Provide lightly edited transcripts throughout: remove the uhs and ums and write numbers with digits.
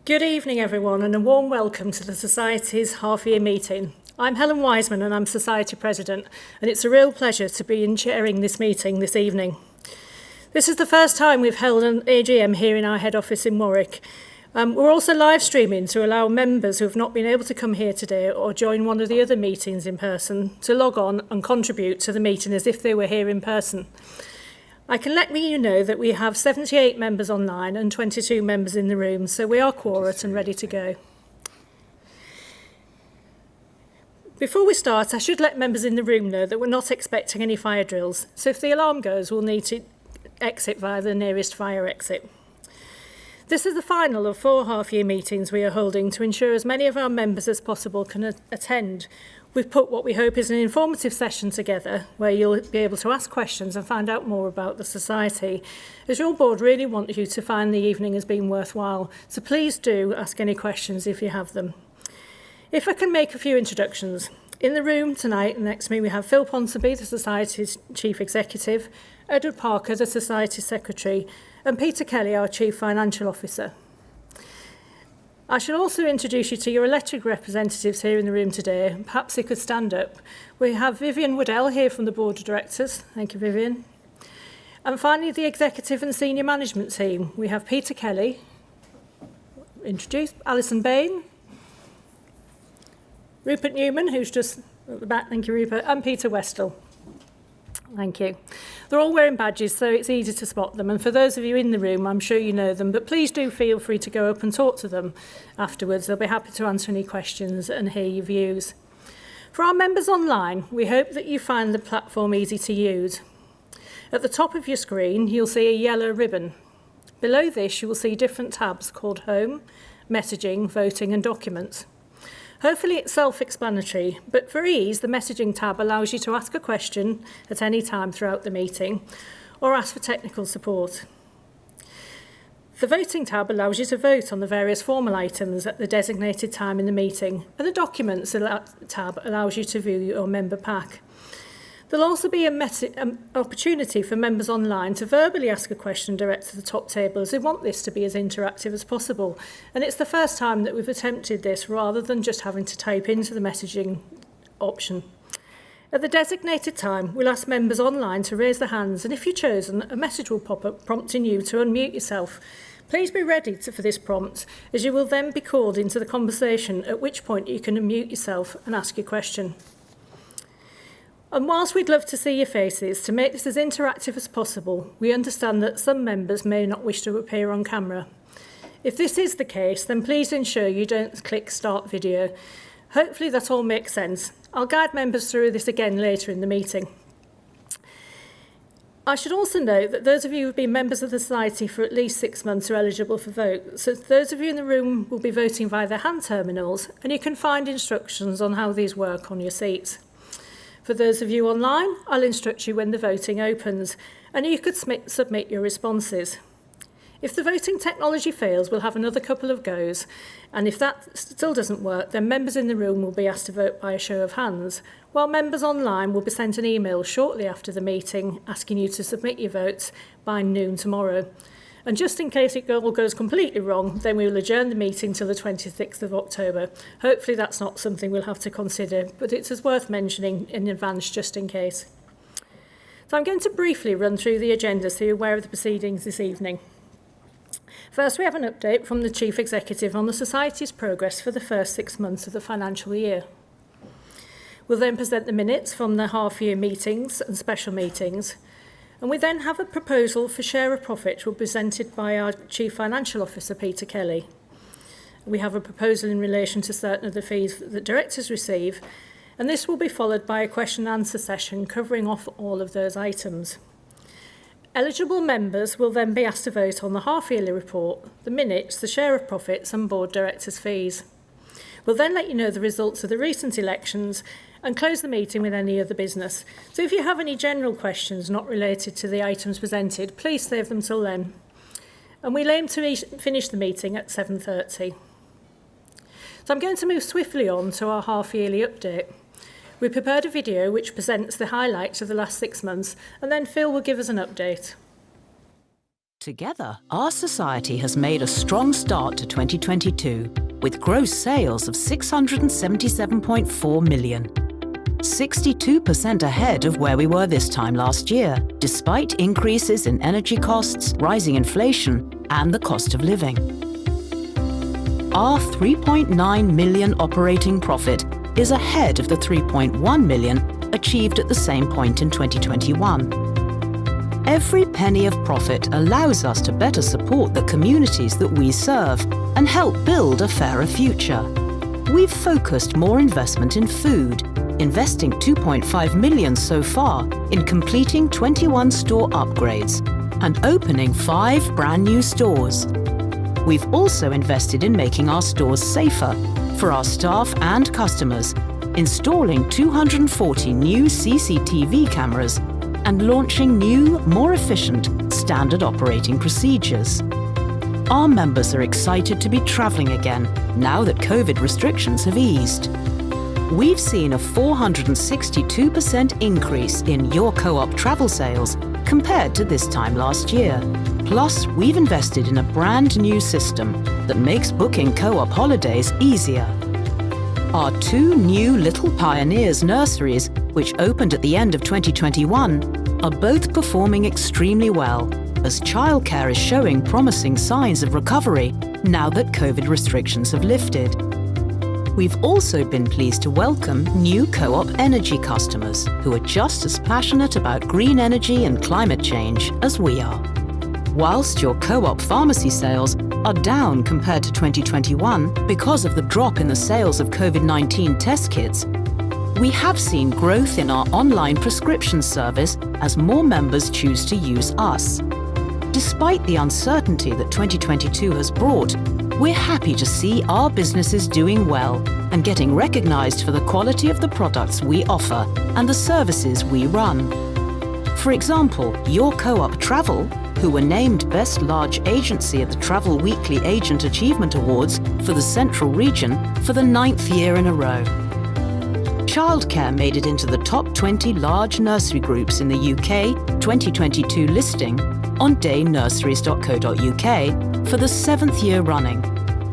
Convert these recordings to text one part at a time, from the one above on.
Good evening, everyone, and a warm welcome to the Society's half-year meeting. I'm Helen Wiseman and I'm Society President, and it's a real pleasure to be chairing this meeting this evening. This is the first time we've held an AGM here in our head office in Warwick. We're also live streaming to allow members who have not been able to come here today or join one of the other meetings in person to log on and contribute to the meeting as if they were here in person. I can let you know that we have 78 members online and 22 members in the room, so we are quorate and ready to go. Before we start, I should let members in the room know that we're not expecting any fire drills, so if the alarm goes, we'll need to exit via the nearest fire exit. This is the final of 4 half-year meetings we are holding to ensure as many of our members as possible can attend. We've put what we hope is an informative session together where you'll be able to ask questions and find out more about the Society, as your board really want you to find the evening as being worthwhile, so please do ask any questions if you have them. If I can make a few introductions. In the room tonight next to me we have Phil Ponsonby, the Society's Chief Executive, Edward Parker, the Society Secretary, and Peter Kelly, our Chief Financial Officer. I should also introduce you to your elected representatives here in the room today. Perhaps they could stand up. We have Vivian Woodell here from the Board of Directors. Thank you, Vivian. And finally, the Executive and Senior Management team. We have Peter Kelly, introduced, Alison Bain, Rupert Newman, who's just at the back, thank you, Rupert, and Peter Westall. Thank you. They're all wearing badges, so it's easy to spot them. And for those of you in the room, I'm sure you know them, but please do feel free to go up and talk to them afterwards. They'll be happy to answer any questions and hear your views. For our members online, we hope that you find the platform easy to use. At the top of your screen, you'll see a yellow ribbon. Below this, you will see different tabs called Home, Messaging, Voting and Documents. Hopefully it's self-explanatory, but for ease, the messaging tab allows you to ask a question at any time throughout the meeting or ask for technical support. The voting tab allows you to vote on the various formal items at the designated time in the meeting, and the documents tab allows you to view your member pack. There'll also be an opportunity for members online to verbally ask a question direct to the top table, as we want this to be as interactive as possible. And it's the first time that we've attempted this rather than just having to type into the messaging option. At the designated time, we'll ask members online to raise their hands, and if you're chosen, a message will pop up prompting you to unmute yourself. Please be ready for this prompt, as you will then be called into the conversation, at which point you can unmute yourself and ask your question. And whilst we'd love to see your faces, to make this as interactive as possible, we understand that some members may not wish to appear on camera. If this is the case, then please ensure you don't click Start Video. Hopefully that all makes sense. I'll guide members through this again later in the meeting. I should also note that those of you who have been members of the Society for at least 6 months are eligible for vote. So those of you in the room will be voting via the hand terminals, and you can find instructions on how these work on your seats. For those of you online, I'll instruct you when the voting opens, and you could submit your responses. If the voting technology fails, we'll have another couple of goes, and if that still doesn't work, then members in the room will be asked to vote by a show of hands, while members online will be sent an email shortly after the meeting asking you to submit your votes by noon tomorrow. And just in case it all goes completely wrong, then we will adjourn the meeting till the 26th of October. Hopefully that's not something we'll have to consider, but it's worth mentioning in advance just in case. So I'm going to briefly run through the agenda so you're aware of the proceedings this evening. First, we have an update from the Chief Executive on the Society's progress for the first 6 months of the financial year. We'll then present the minutes from the half-year meetings and special meetings. And we then have a proposal for share of profit will be presented by our Chief Financial Officer, Peter Kelly. We have a proposal in relation to certain of the fees that directors receive, and this will be followed by a question and answer session covering off all of those items. Eligible members will then be asked to vote on the half-yearly report, the minutes, the share of profits and board directors' fees. We'll then let you know the results of the recent elections and close the meeting with any other business. So if you have any general questions not related to the items presented, please save them till then. And we'll aim to finish the meeting at 7:30. So I'm going to move swiftly on to our half-yearly update. We prepared a video which presents the highlights of the last 6 months, and then Phil will give us an update. Together, our society has made a strong start to 2022, with gross sales of 677.4 million. 62% ahead of where we were this time last year, despite increases in energy costs, rising inflation, and the cost of living. Our 3.9 million operating profit is ahead of the 3.1 million achieved at the same point in 2021. Every penny of profit allows us to better support the communities that we serve and help build a fairer future. We've focused more investment in food, investing 2.5 million so far in completing 21 store upgrades and opening 5 brand new stores. We've also invested in making our stores safer for our staff and customers, installing 240 new CCTV cameras and launching new, more efficient standard operating procedures. Our members are excited to be travelling again now that COVID restrictions have eased. We've seen a 462% increase in Your Co-op travel sales compared to this time last year. Plus, we've invested in a brand new system that makes booking Co-op holidays easier. Our 2 new Little Pioneers nurseries, which opened at the end of 2021, are both performing extremely well, as childcare is showing promising signs of recovery now that COVID restrictions have lifted. We've also been pleased to welcome new Co-op energy customers who are just as passionate about green energy and climate change as we are. Whilst your Co-op pharmacy sales are down compared to 2021 because of the drop in the sales of COVID-19 test kits, we have seen growth in our online prescription service as more members choose to use us. Despite the uncertainty that 2022 has brought, we're happy to see our businesses doing well and getting recognised for the quality of the products we offer and the services we run. For example, Your Co-op Travel, who were named Best Large Agency at the Travel Weekly Agent Achievement Awards for the Central Region for the 9th year in a row. Childcare made it into the top 20 large nursery groups in the UK 2022 listing on daynurseries.co.uk for the 7th year running.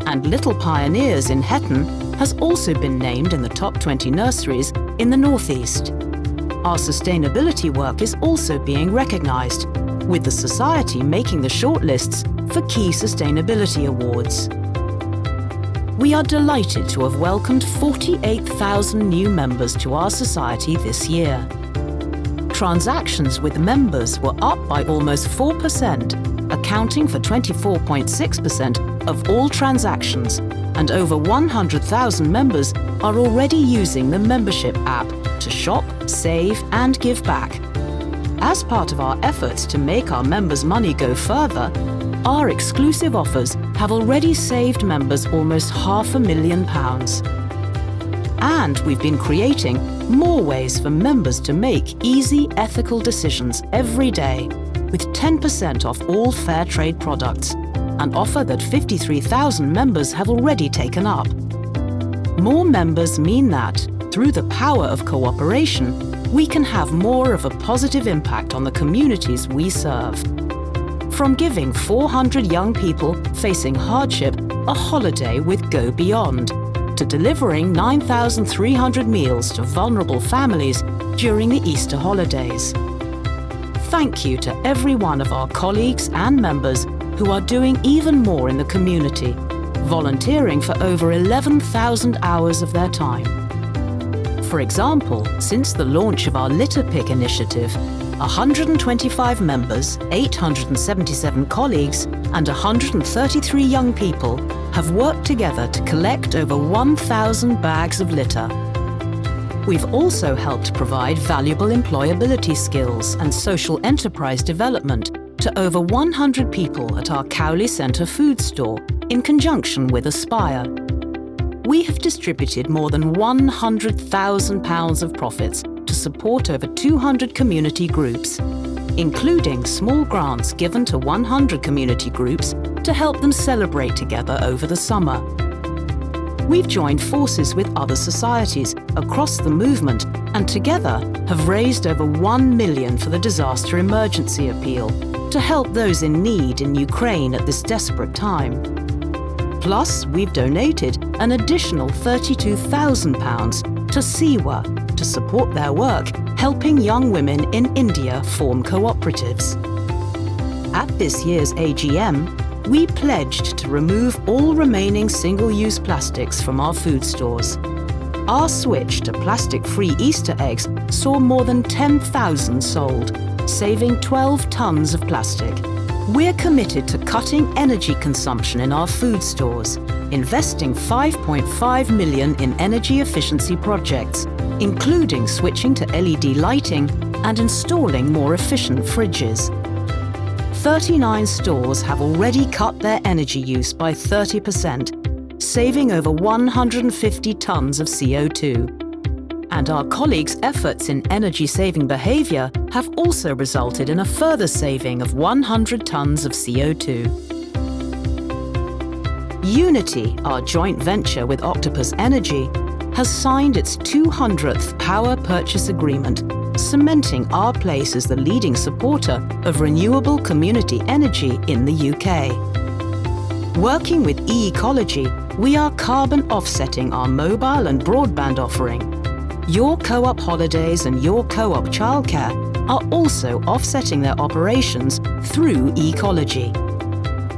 And Little Pioneers in Hetton has also been named in the top 20 nurseries in the North East. Our sustainability work is also being recognised, with the Society making the shortlists for key sustainability awards. We are delighted to have welcomed 48,000 new members to our Society this year. Transactions with members were up by almost 4%, accounting for 24.6% of all transactions, and over 100,000 members are already using the membership app to shop, save, and give back. As part of our efforts to make our members' money go further, our exclusive offers have already saved members almost £500,000. And we've been creating more ways for members to make easy, ethical decisions every day, with 10% off all fair trade products, an offer that 53,000 members have already taken up. More members mean that, through the power of cooperation, we can have more of a positive impact on the communities we serve. From giving 400 young people facing hardship a holiday with Go Beyond, to delivering 9,300 meals to vulnerable families during the Easter holidays. Thank you to every one of our colleagues and members who are doing even more in the community, volunteering for over 11,000 hours of their time. For example, since the launch of our Litter Pick initiative, 125 members, 877 colleagues, and 133 young people have worked together to collect over 1,000 bags of litter. We've also helped provide valuable employability skills and social enterprise development to over 100 people at our Cowley Centre food store in conjunction with Aspire. We have distributed more than £100,000 of profits to support over 200 community groups, including small grants given to 100 community groups to help them celebrate together over the summer. We've joined forces with other societies across the movement and together have raised over £1 million for the Disaster Emergency Appeal to help those in need in Ukraine at this desperate time. Plus, we've donated an additional £32,000 to Siwa to support their work helping young women in India form cooperatives. At this year's AGM, we pledged to remove all remaining single-use plastics from our food stores. Our switch to plastic-free Easter eggs saw more than 10,000 sold, saving 12 tons of plastic. We're committed to cutting energy consumption in our food stores, investing £5.5 million in energy efficiency projects, including switching to LED lighting and installing more efficient fridges. 39 stores have already cut their energy use by 30%, saving over 150 tons of CO2. And our colleagues' efforts in energy-saving behaviour have also resulted in a further saving of 100 tons of CO2. Unity, our joint venture with Octopus Energy, has signed its 200th power purchase agreement, cementing our place as the leading supporter of renewable community energy in the UK. Working with e-ecology, we are carbon offsetting our mobile and broadband offering. Your Co-op holidays and your Co-op childcare are also offsetting their operations through ecology.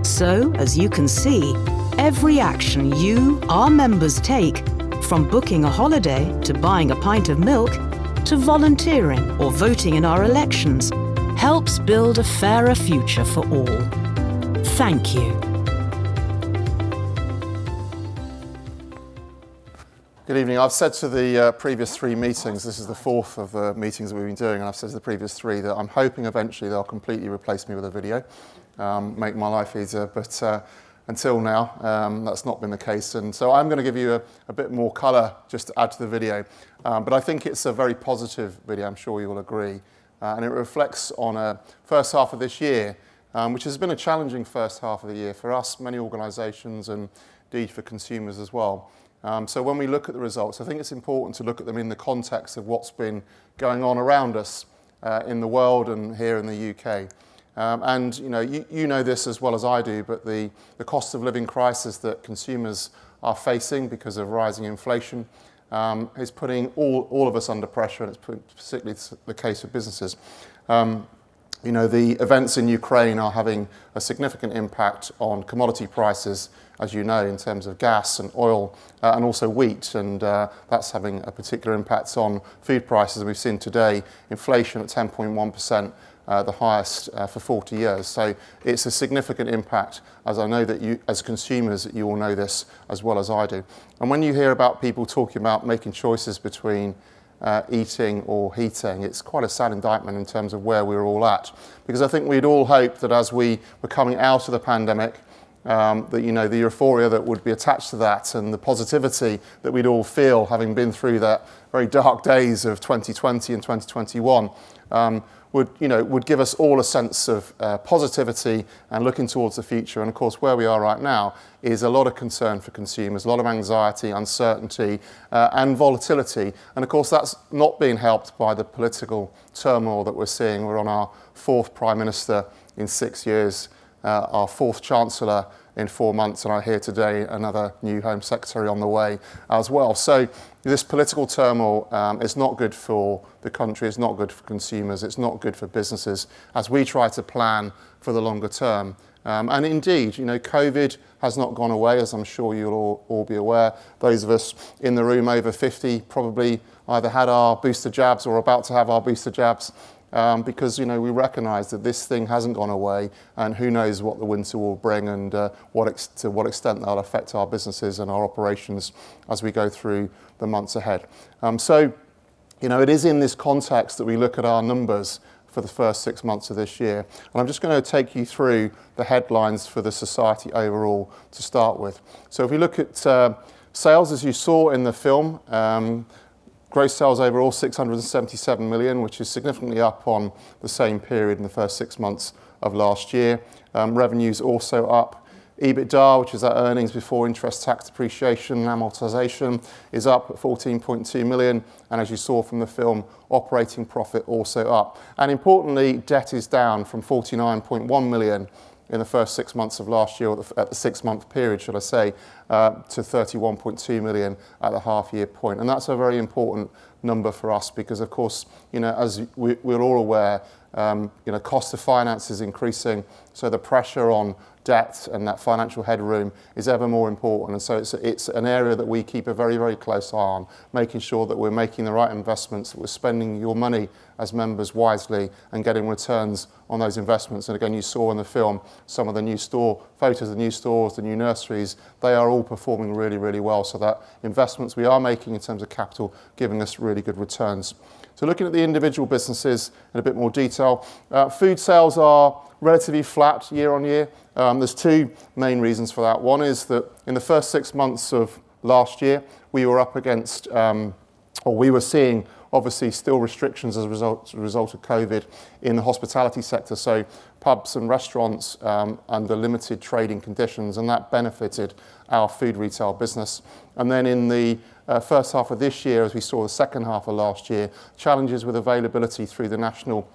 So, as you can see, every action you, our members, take, from booking a holiday to buying a pint of milk, to volunteering or voting in our elections, helps build a fairer future for all. Thank you. Good evening. I've said to the previous three meetings, this is the fourth of the meetings that we've been doing, and I've said to the previous three that I'm hoping eventually they'll completely replace me with a video, make my life easier, but until now, that's not been the case. And so I'm going to give you a bit more colour just to add to the video. But I think it's a very positive video, I'm sure you will agree. And it reflects on a first half of this year, which has been a challenging first half of the year for us, many organisations, and indeed for consumers as well. So when we look at the results, I think it's important to look at them in the context of what's been going on around us in the world and here in the UK. And you know this as well as I do, but the cost of living crisis that consumers are facing because of rising inflation is putting all of us under pressure, and it's particularly the case for businesses. The events in Ukraine are having a significant impact on commodity prices, as you know, in terms of gas and oil and also wheat, and that's having a particular impact on food prices. We've seen today inflation at 10.1%. The highest for 40 years. So it's a significant impact, as I know that you, as consumers, you all know this as well as I do. And when you hear about people talking about making choices between eating or heating, it's quite a sad indictment in terms of where we're all at. Because I think we'd all hope that as we were coming out of the pandemic, that the euphoria that would be attached to that and the positivity that we'd all feel having been through that very dark days of 2020 and 2021 would give us all a sense of positivity and looking towards the future. And of course, where we are right now is a lot of concern for consumers, a lot of anxiety, uncertainty, and volatility. And of course, that's not being helped by the political turmoil that we're seeing. We're on our fourth Prime Minister in 6 years, our fourth Chancellor in 4 months, and I hear today another new Home Secretary on the way as well. So this political turmoil is not good for the country, it's not good for consumers, it's not good for businesses as we try to plan for the longer term. And indeed, COVID has not gone away, as I'm sure you'll all be aware. Those of us in the room over 50 probably either had our booster jabs or about to have our booster jabs. Because we recognise that this thing hasn't gone away, and who knows what the winter will bring and to what extent that'll affect our businesses and our operations as we go through the months ahead. So it is in this context that we look at our numbers for the first 6 months of this year. And I'm just going to take you through the headlines for the society overall to start with. So if we look at sales, as you saw in the film, gross sales overall, 677 million, which is significantly up on the same period in the first 6 months of last year. Revenues also up EBITDA, which is our earnings before interest, tax, depreciation and amortisation, is up at 14.2 million. And as you saw from the film, operating profit also up. And importantly, debt is down from 49.1 million in the first 6 months of last year, or at the 6 month period, should I say, to 31.2 million at the half year point. And that's a very important number for us because, of course, as we're all aware, cost of finance is increasing, so the pressure on debt and that financial headroom is ever more important. And so it's an area that we keep a very, very close eye on, making sure that we're making the right investments, that we're spending your money as members wisely and getting returns on those investments. And again, you saw in the film some of the new store photos of the new stores, the new nurseries, they are all performing really, really well. So that investments we are making in terms of capital giving us really good returns. So looking at the individual businesses in a bit more detail, food sales are relatively flat year on year. There's two main reasons for that. One is that in the first 6 months of last year, we were up against, we were seeing obviously still restrictions as a result of COVID in the hospitality sector. So pubs and restaurants under limited trading conditions, and that benefited our food retail business. And then in the first half of this year, as we saw the second half of last year, challenges with availability through the National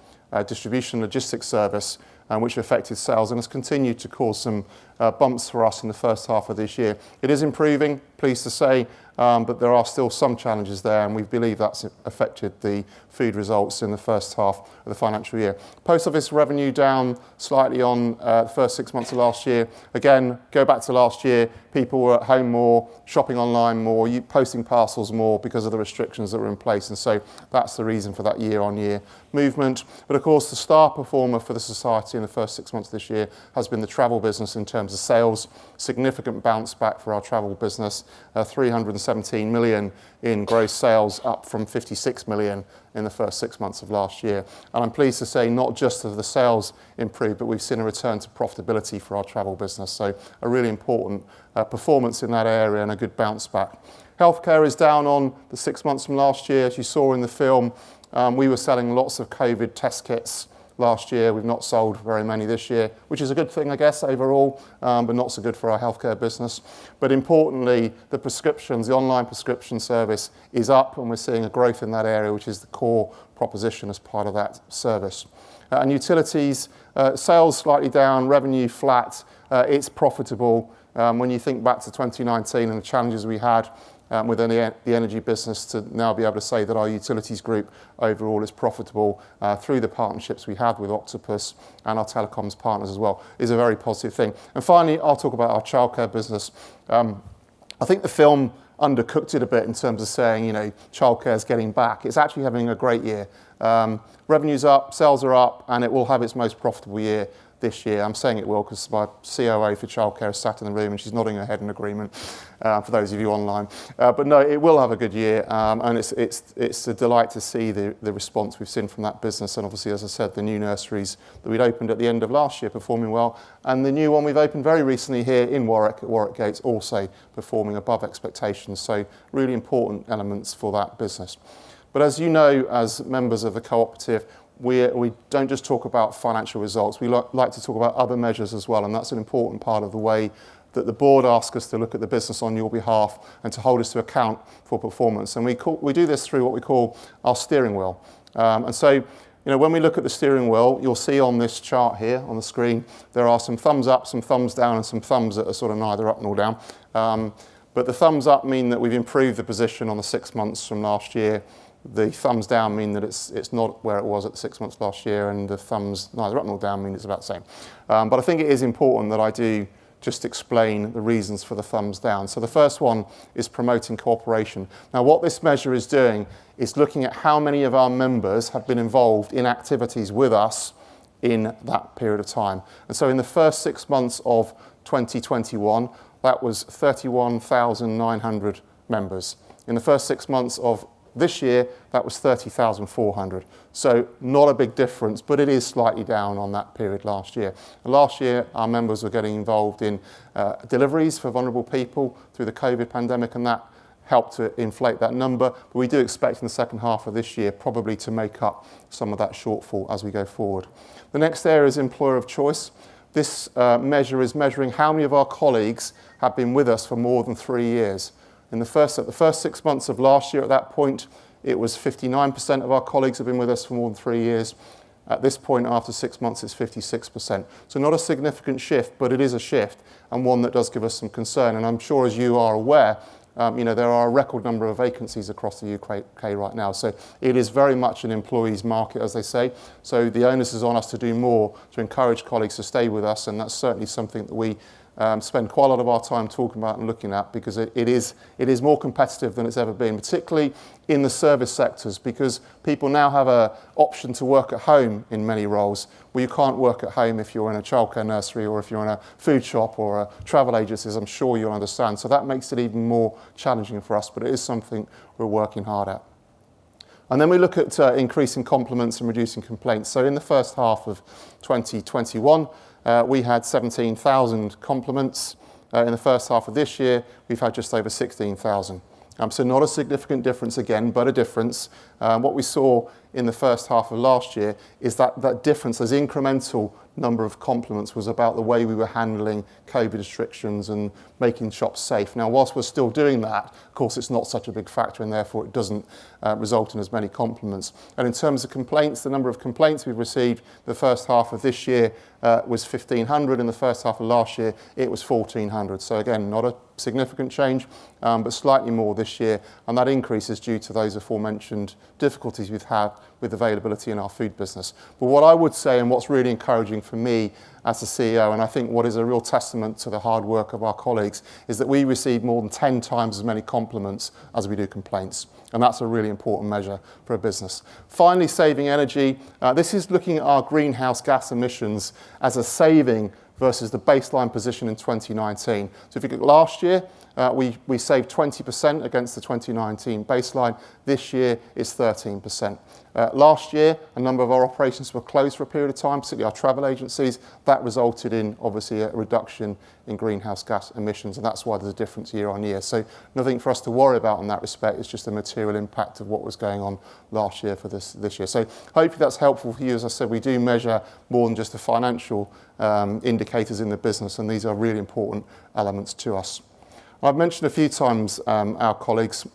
Distribution Logistics Service, which affected sales and has continued to cause some bumps for us in the first half of this year. It is improving, pleased to say, but there are still some challenges there, and we believe that's affected the food results in the first half of the financial year. Post office revenue down slightly on the first 6 months of last year. Again, go back to last year, people were at home more, shopping online more, posting parcels more because of the restrictions that were in place, and so that's the reason for that year-on-year movement. But of course, the star performer for the society in the first 6 months of this year has been the travel business in terms of sales. Significant bounce back for our travel business, 317 million in gross sales, up from 56 million in the first 6 months of last year. And I'm pleased to say not just have the sales improved, but we've seen a return to profitability for our travel business. So a really important performance in that area and a good bounce back. Healthcare is down on the 6 months from last year. As you saw in the film, we were selling lots of COVID test kits last year. We've not sold very many this year, which is a good thing, I guess, overall, but not so good for our healthcare business. But importantly, the prescriptions, the online prescription service is up, and we're seeing a growth in that area, which is the core proposition as part of that service. And utilities, sales slightly down, revenue flat. It's profitable. When you think back to 2019 and the challenges we had within the energy business, to now be able to say that our utilities group overall is profitable through the partnerships we have with Octopus and our telecoms partners as well is a very positive thing. And finally, I'll talk about our childcare business. I think the film undercooked it a bit in terms of saying, childcare is getting back. It's actually having a great year. Revenue's up, sales are up, and it will have its most profitable year this year. I'm saying it will because my COO for childcare is sat in the room and she's nodding her head in agreement, for those of you online. But no, it will have a good year, and it's a delight to see the response we've seen from that business. And obviously, as I said, the new nurseries that we'd opened at the end of last year performing well, and the new one we've opened very recently here in Warwick, at Warwick Gates, also performing above expectations. So really important elements for that business. But as you know, as members of the Co-operative, we don't just talk about financial results. We like to talk about other measures as well, and that's an important part of the way that the board asks us to look at the business on your behalf and to hold us to account for performance. And we do this through what we call our steering wheel. And so, when we look at the steering wheel, you'll see on this chart here on the screen, there are some thumbs up, some thumbs down, and some thumbs that are sort of neither up nor down. But the thumbs up mean that we've improved the position on the 6 months from last year. The thumbs down mean that it's not where it was at the 6 months last year, and the thumbs neither up nor down mean it's about the same. But I think it is important that I do just explain the reasons for the thumbs down. So the first one is promoting cooperation. Now, what this measure is doing is looking at how many of our members have been involved in activities with us in that period of time. And so in the first 6 months of 2021, that was 31,900 members. In the first 6 months of this year, that was 30,400. So not a big difference, but it is slightly down on that period last year. And last year, our members were getting involved in deliveries for vulnerable people through the COVID pandemic, and that helped to inflate that number. But we do expect in the second half of this year probably to make up some of that shortfall as we go forward. The next area is employer of choice. This measure is measuring how many of our colleagues have been with us for more than 3 years. At the first 6 months of last year, at that point, it was 59% of our colleagues have been with us for more than 3 years. At this point, after 6 months, it's 56%. So not a significant shift, but it is a shift, and one that does give us some concern. And I'm sure, as you are aware, there are a record number of vacancies across the UK right now. So it is very much an employees market, as they say. So the onus is on us to do more to encourage colleagues to stay with us, and that's certainly something that we spend quite a lot of our time talking about and looking at, because it is more competitive than it's ever been, particularly in the service sectors, because people now have an option to work at home in many roles. Well, you can't work at home if you're in a childcare nursery or if you're in a food shop or a travel agency, as I'm sure you'll understand. So that makes it even more challenging for us, but it is something we're working hard at. And then we look at increasing compliments and reducing complaints. So in the first half of 2021, we had 17,000 compliments. In the first half of this year, we've had just over 16,000. So not a significant difference again, but a difference. What we saw in the first half of last year is that difference, those incremental number of compliments, was about the way we were handling COVID restrictions and making shops safe. Now, whilst we're still doing that, of course, it's not such a big factor, and therefore it doesn't result in as many compliments. And in terms of complaints, the number of complaints we've received the first half of this year was 1,500. In the first half of last year, it was 1,400. So again, not a significant change, but slightly more this year. And that increase is due to those aforementioned difficulties we've had with availability in our food business. But what I would say, and what's really encouraging for me as a CEO, and I think what is a real testament to the hard work of our colleagues, is that we receive more than 10 times as many compliments as we do complaints. And that's a really important measure for a business. Finally, saving energy. This is looking at our greenhouse gas emissions as a saving versus the baseline position in 2019. So if you look at last year, we saved 20% against the 2019 baseline. This year, it's 13%. Last year, a number of our operations were closed for a period of time, particularly our travel agencies. That resulted in, obviously, a reduction in greenhouse gas emissions, and that's why there's a difference year on year. So nothing for us to worry about in that respect. It's just a material impact of what was going on last year for this year. So hopefully that's helpful for you. As I said, we do measure more than just the financial indicators in the business, and these are really important elements to us. I've mentioned a few times our colleagues.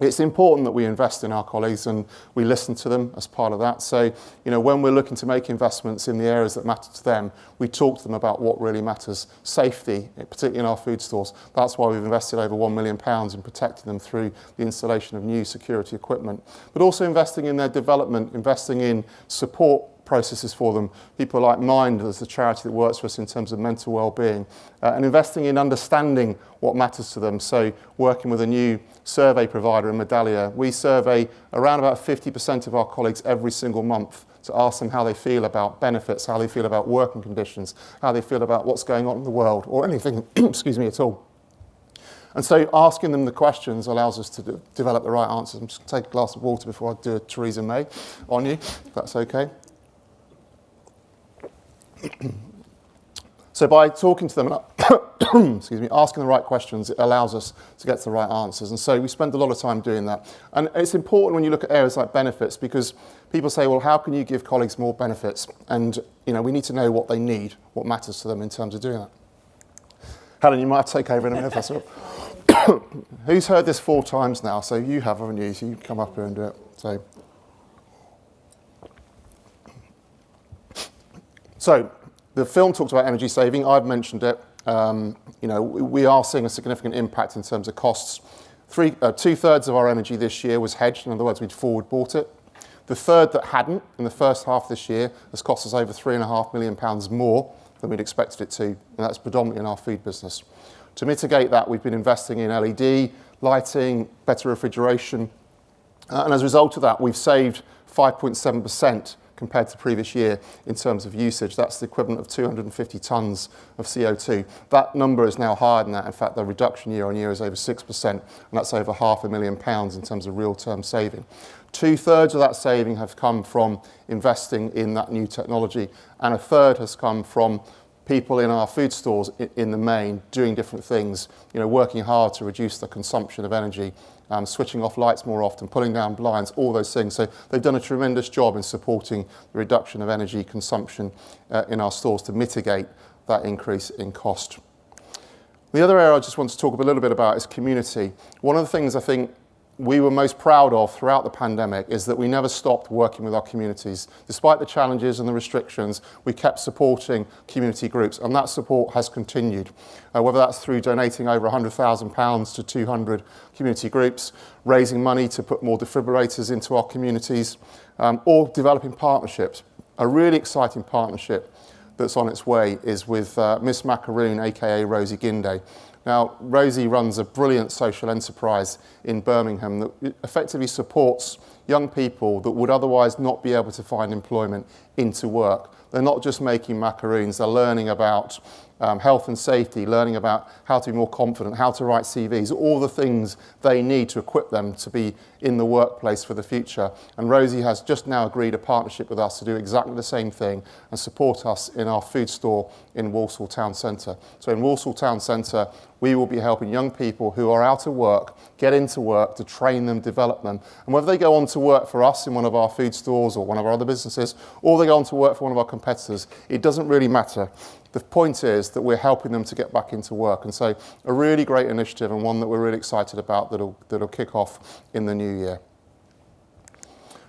It's important that we invest in our colleagues and we listen to them as part of that. So, when we're looking to make investments in the areas that matter to them, we talk to them about what really matters. Safety, particularly in our food stores. That's why we've invested over £1 million in protecting them through the installation of new security equipment. But also investing in their development, investing in support processes for them. People like Mind, there's a charity that works for us in terms of mental well-being, and investing in understanding what matters to them. So working with a new survey provider in Medallia, we survey around about 50% of our colleagues every single month to ask them how they feel about benefits, how they feel about working conditions, how they feel about what's going on in the world, or anything, excuse me, at all. And so asking them the questions allows us to develop the right answers. I'm just going to take a glass of water before I do a Theresa May on you, if that's okay. So by talking to them, excuse me, asking the right questions, it allows us to get to the right answers. And so we spend a lot of time doing that. And it's important when you look at areas like benefits, because people say, well, how can you give colleagues more benefits? And, we need to know what they need, what matters to them in terms of doing that. Helen, you might have to take over in a minute, if that's all right. Who's heard this 4 times now? So you have, haven't you? So you can come up here and do it. So the film talks about energy saving. I've mentioned it. We are seeing a significant impact in terms of costs. 2/3 of our energy this year was hedged. In other words, we'd forward bought it. The third that hadn't in the first half this year has cost us over £3.5 million more than we'd expected it to, and that's predominantly in our food business. To mitigate that, we've been investing in LED, lighting, better refrigeration, and as a result of that, we've saved 5.7% compared to the previous year in terms of usage. That's the equivalent of 250 tonnes of CO2. That number is now higher than that. In fact, the reduction year on year is over 6%, and that's over £500,000 in terms of real-term saving. 2/3 of that saving have come from investing in that new technology, and 1/3 has come from people in our food stores in the main doing different things, working hard to reduce the consumption of energy, switching off lights more often, pulling down blinds, all those things. So they've done a tremendous job in supporting the reduction of energy consumption in our stores to mitigate that increase in cost. The other area I just want to talk a little bit about is community. One of the things I think we were most proud of throughout the pandemic is that we never stopped working with our communities. Despite the challenges and the restrictions, we kept supporting community groups, and that support has continued. Whether that's through donating over £100,000 to 200 community groups, raising money to put more defibrillators into our communities, or developing partnerships. A really exciting partnership that's on its way is with Miss Macaroon, aka Rosie Guinday. Now, Rosie runs a brilliant social enterprise in Birmingham that effectively supports young people that would otherwise not be able to find employment into work. They're not just making macaroons, they're learning about health and safety, learning about how to be more confident, how to write CVs, all the things they need to equip them to be in the workplace for the future. And Rosie has just now agreed a partnership with us to do exactly the same thing and support us in our food store in Walsall Town Centre. So in Walsall Town Centre, we will be helping young people who are out of work get into work, to train them, develop them. And whether they go on to work for us in one of our food stores or one of our other businesses, or they go on to work for one of our competitors, it doesn't really matter. The point is that we're helping them to get back into work. And so a really great initiative, and one that we're really excited about, that'll kick off in the new year.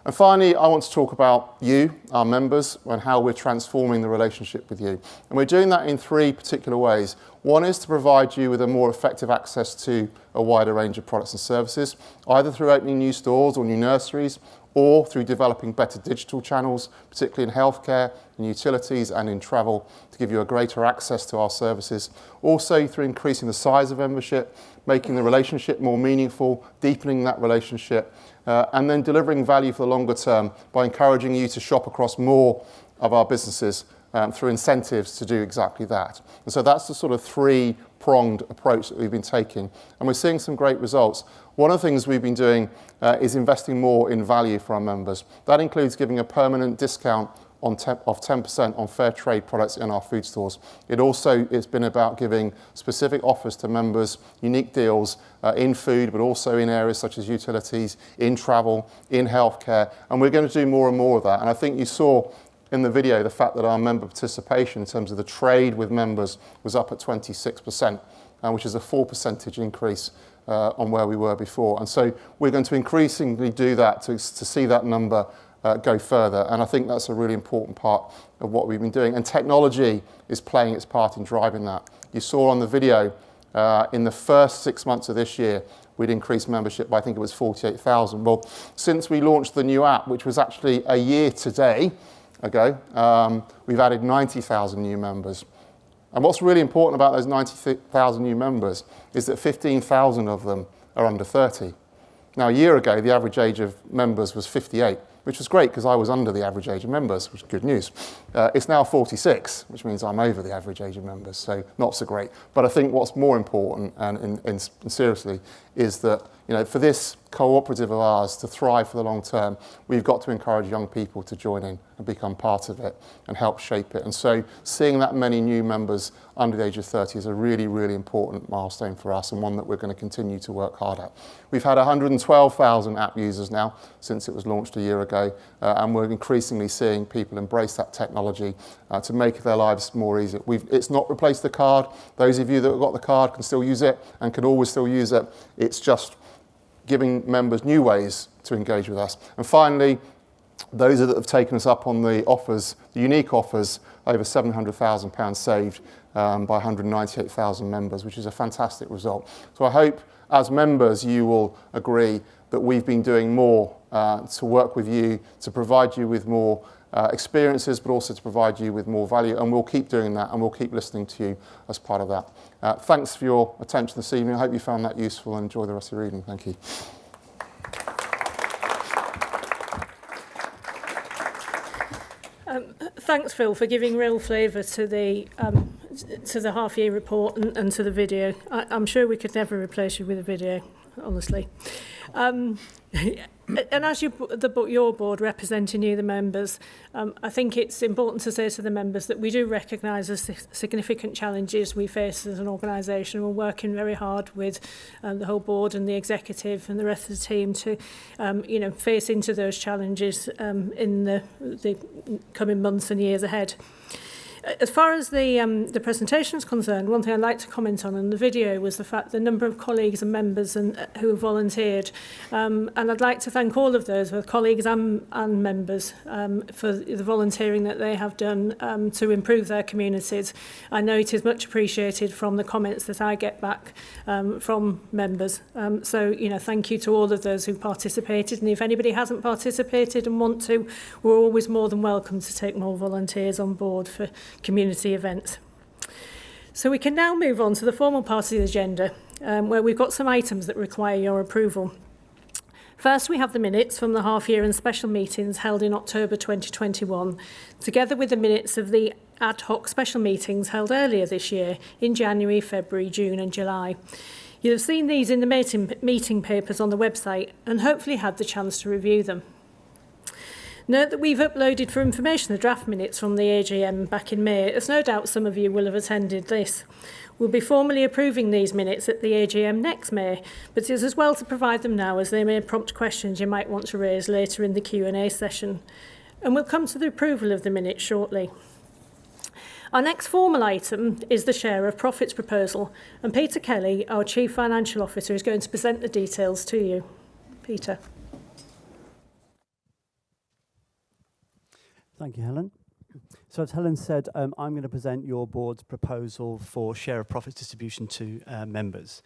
And finally, I want to talk about you, our members, and how we're transforming the relationship with you. And we're doing that in three particular ways. One is to provide you with a more effective access to a wider range of products and services, either through opening new stores or new nurseries, or through developing better digital channels, particularly in healthcare, in utilities and in travel, to give you a greater access to our services. Also through increasing the size of membership, making the relationship more meaningful, deepening that relationship, and then delivering value for the longer term by encouraging you to shop across more of our businesses through incentives to do exactly that. And so that's the sort of three-pronged approach that we've been taking, and we're seeing some great results. One of the things we've been doing is investing more in value for our members. That includes giving a permanent discount of 10% on fair trade products in our food stores. It's been about giving specific offers to members, unique deals in food, but also in areas such as utilities, in travel, in healthcare, and we're going to do more and more of that. And I think you saw in the video the fact that our member participation in terms of the trade with members was up at 26%, which is a 4% increase on where we were before. And so we're going to increasingly do that to see that number go further. And I think that's a really important part of what we've been doing. And technology is playing its part in driving that. You saw on the video, in the first 6 months of this year, we'd increased membership by, I think it was 48,000. Well, since we launched the new app, which was actually a year today ago, we've added 90,000 new members. And what's really important about those 90,000 new members is that 15,000 of them are under 30. Now, a year ago, the average age of members was 58, which was great because I was under the average age of members, which is good news. It's now 46, which means I'm over the average age of members, so not so great. But I think what's more important, and seriously, is that for this cooperative of ours to thrive for the long term, we've got to encourage young people to join in and become part of it and help shape it. And so seeing that many new members under the age of 30 is a really, really important milestone for us, and one that we're going to continue to work hard at. We've had 112,000 app users now since it was launched a year ago, and we're increasingly seeing people embrace that technology to make their lives more easy. It's not replaced the card. Those of you that have got the card can still use it and can always still use it. It's just giving members new ways to engage with us. And finally, those that have taken us up on the offers, the unique offers, over £700,000 saved by 198,000 members, which is a fantastic result. So I hope as members you will agree that we've been doing more to work with you, to provide you with more experiences, but also to provide you with more value, and we'll keep doing that, and we'll keep listening to you as part of that. Thanks for your attention this evening. I hope you found that useful, and enjoy the rest of your evening. Thank you. Thanks, Phil, for giving real flavour to the half-year report and to the video. I'm sure we could never replace you with a video, honestly. And as your board representing you, the members, I think it's important to say to the members that we do recognise the significant challenges we face as an organisation. We're working very hard with the whole board and the executive and the rest of the team to, face into those challenges in the coming months and years ahead. As far as the presentation is concerned, one thing I'd like to comment on in the video was the fact the number of colleagues and members who have volunteered. And I'd like to thank all of those, both colleagues and members, for the volunteering that they have done to improve their communities. I know it is much appreciated from the comments that I get back from members. So, you know, thank you to all of those who participated. And if anybody hasn't participated and want to, we're always more than welcome to take more volunteers on board for community events. So we can now move on to the formal part of the agenda, where we've got some items that require your approval. First, we have the minutes from the half-year and special meetings held in October 2021, together with the minutes of the ad hoc special meetings held earlier this year in January, February, June and July. You'll have seen these in the meeting papers on the website and hopefully had the chance to review them. Note that we've uploaded for information the draft minutes from the AGM back in May, as no doubt some of you will have attended this. We'll be formally approving these minutes at the AGM next May, but it is as well to provide them now as they may prompt questions you might want to raise later in the Q&A session. And we'll come to the approval of the minutes shortly. Our next formal item is the share of profits proposal, and Peter Kelly, our Chief Financial Officer, is going to present the details to you. Peter. Thank you, Helen. So as Helen said, I'm going to present your board's proposal for share of profits distribution to members.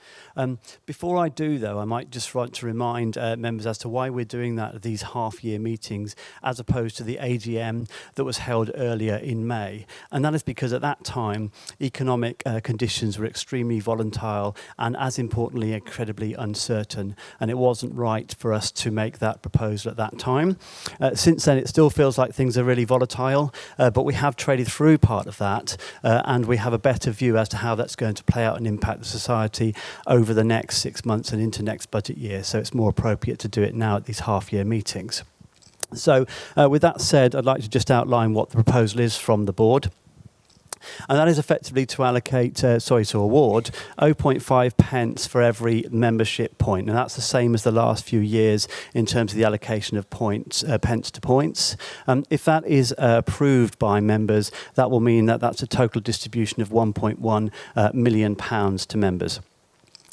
Before I do, though, I might just want to remind members as to why we're doing that at these half-year meetings as opposed to the AGM that was held earlier in May. And that is because at that time, economic conditions were extremely volatile and, as importantly, incredibly uncertain. And it wasn't right for us to make that proposal at that time. Since then, it still feels like things are really volatile, but we have traded through part of that and we have a better view as to how that's going to play out and impact the society over the next 6 months and into next budget year. So it's more appropriate to do it now at these half-year meetings. So with that said, I'd like to just outline what the proposal is from the board. And that is effectively to allocate, to award 0.5 pence for every membership point. And that's the same as the last few years in terms of the allocation of points, pence to points. If that is approved by members, that will mean that that's a total distribution of £1.1 million to members.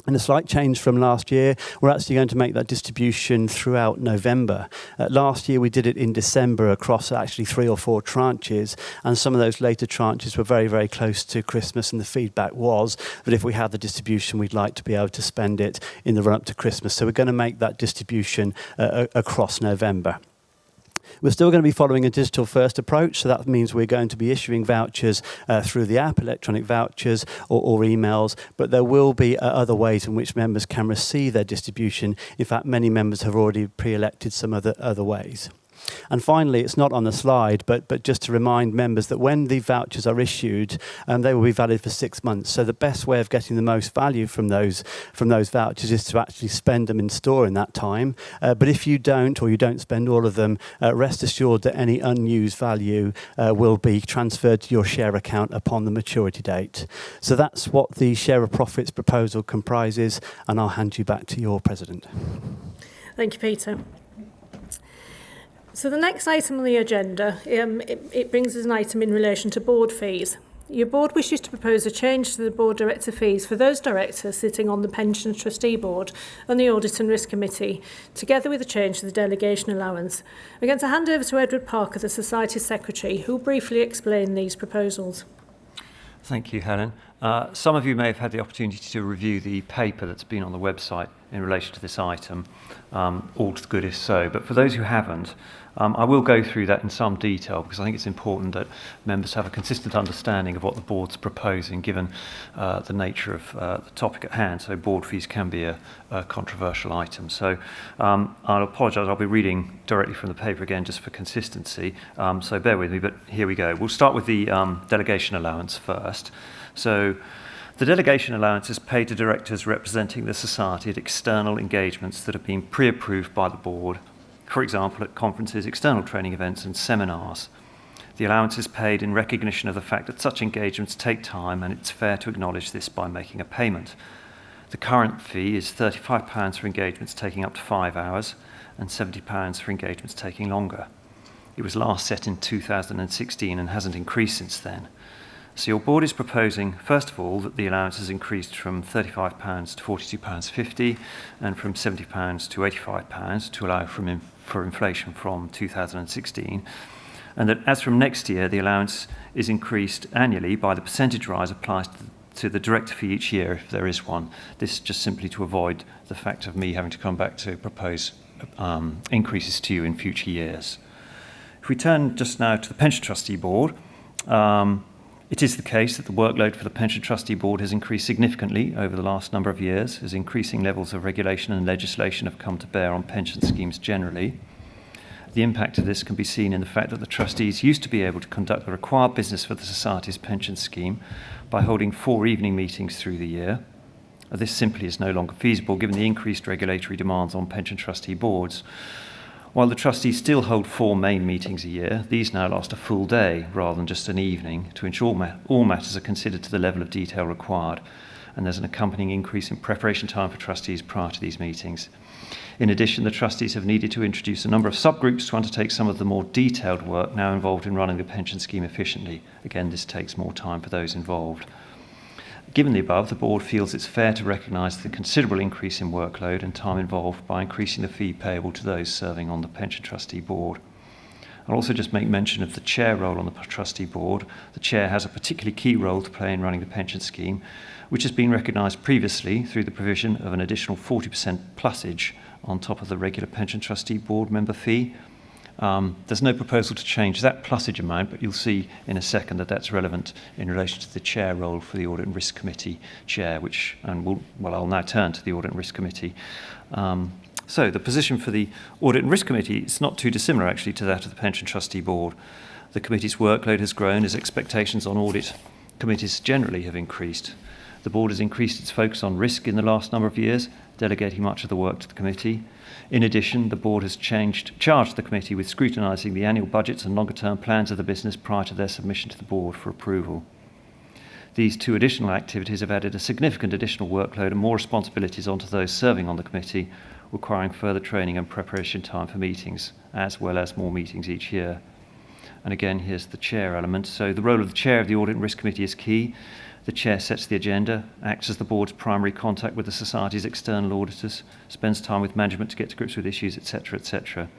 And a slight change from last year, we're actually going to make that distribution throughout November. Last year we did it in December across actually 3 or 4 tranches, and some of those later tranches were very, very close to Christmas, and the feedback was that if we had the distribution, we'd like to be able to spend it in the run-up to Christmas. So we're going to make that distribution across November. We're still going to be following a digital-first approach, so that means we're going to be issuing vouchers through the app, electronic vouchers or emails, but there will be other ways in which members can receive their distribution. In fact, many members have already pre-elected some other ways. And finally, it's not on the slide, but just to remind members that when the vouchers are issued, they will be valid for 6 months. So the best way of getting the most value from those vouchers is to actually spend them in store in that time. But if you don't, or you don't spend all of them, rest assured that any unused value will be transferred to your share account upon the maturity date. So that's what the share of profits proposal comprises, and I'll hand you back to your president. Thank you, Peter. So the next item on the agenda, it brings us an item in relation to board fees. Your board wishes to propose a change to the board director fees for those directors sitting on the Pensions Trustee Board and the Audit and Risk Committee, together with a change to the delegation allowance. I'm going to hand over to Edward Parker, the Society's Secretary, who will briefly explain these proposals. Thank you, Helen. Some of you may have had the opportunity to review the paper that's been on the website in relation to this item. All to the good if so. But for those who haven't, I will go through that in some detail because I think it's important that members have a consistent understanding of what the board's proposing given the nature of the topic at hand. So board fees can be a controversial item. So I'll apologise, I'll be reading directly from the paper again just for consistency. So bear with me, but here we go. We'll start with the delegation allowance first. So the delegation allowance is paid to directors representing the Society at external engagements that have been pre-approved by the board, for example, at conferences, external training events and seminars. The allowance is paid in recognition of the fact that such engagements take time, and it's fair to acknowledge this by making a payment. The current fee is £35 for engagements taking up to 5 hours and £70 for engagements taking longer. It was last set in 2016 and hasn't increased since then. So your board is proposing, first of all, that the allowance has increased from £35 to £42.50 and from £70 to £85 to allow for inflation from 2016. And that as from next year, the allowance is increased annually by the percentage rise applied to the director fee each year, if there is one. This is just simply to avoid the fact of me having to come back to propose increases to you in future years. If we turn just now to the Pension Trustee Board, it is the case that the workload for the Pension Trustee Board has increased significantly over the last number of years, as increasing levels of regulation and legislation have come to bear on pension schemes generally. The impact of this can be seen in the fact that the trustees used to be able to conduct the required business for the Society's pension scheme by holding 4 evening meetings through the year. This simply is no longer feasible given the increased regulatory demands on pension trustee boards. While the trustees still hold 4 main meetings a year, these now last a full day rather than just an evening to ensure all matters are considered to the level of detail required, and there's an accompanying increase in preparation time for trustees prior to these meetings. In addition, the trustees have needed to introduce a number of subgroups to undertake some of the more detailed work now involved in running the pension scheme efficiently. Again, this takes more time for those involved. Given the above, the board feels it's fair to recognise the considerable increase in workload and time involved by increasing the fee payable to those serving on the pension trustee board. I'll also just make mention of the chair role on the trustee board. The chair has a particularly key role to play in running the pension scheme, which has been recognised previously through the provision of an additional 40% plusage on top of the regular pension trustee board member fee. There's no proposal to change that plusage amount, but you'll see in a second that that's relevant in relation to the chair role for the Audit and Risk Committee chair, I'll now turn to the Audit and Risk Committee. So the position for the Audit and Risk Committee is not too dissimilar actually to that of the Pension Trustee Board. The committee's workload has grown as expectations on audit committees generally have increased. The board has increased its focus on risk in the last number of years, delegating much of the work to the committee. In addition, the board has charged the committee with scrutinising the annual budgets and longer-term plans of the business prior to their submission to the board for approval. These 2 additional activities have added a significant additional workload and more responsibilities onto those serving on the committee, requiring further training and preparation time for meetings, as well as more meetings each year. And again, here's the chair element. So the role of the chair of the Audit and Risk Committee is key. The chair sets the agenda, acts as the board's primary contact with the Society's external auditors, spends time with management to get to grips with issues, etc., etc.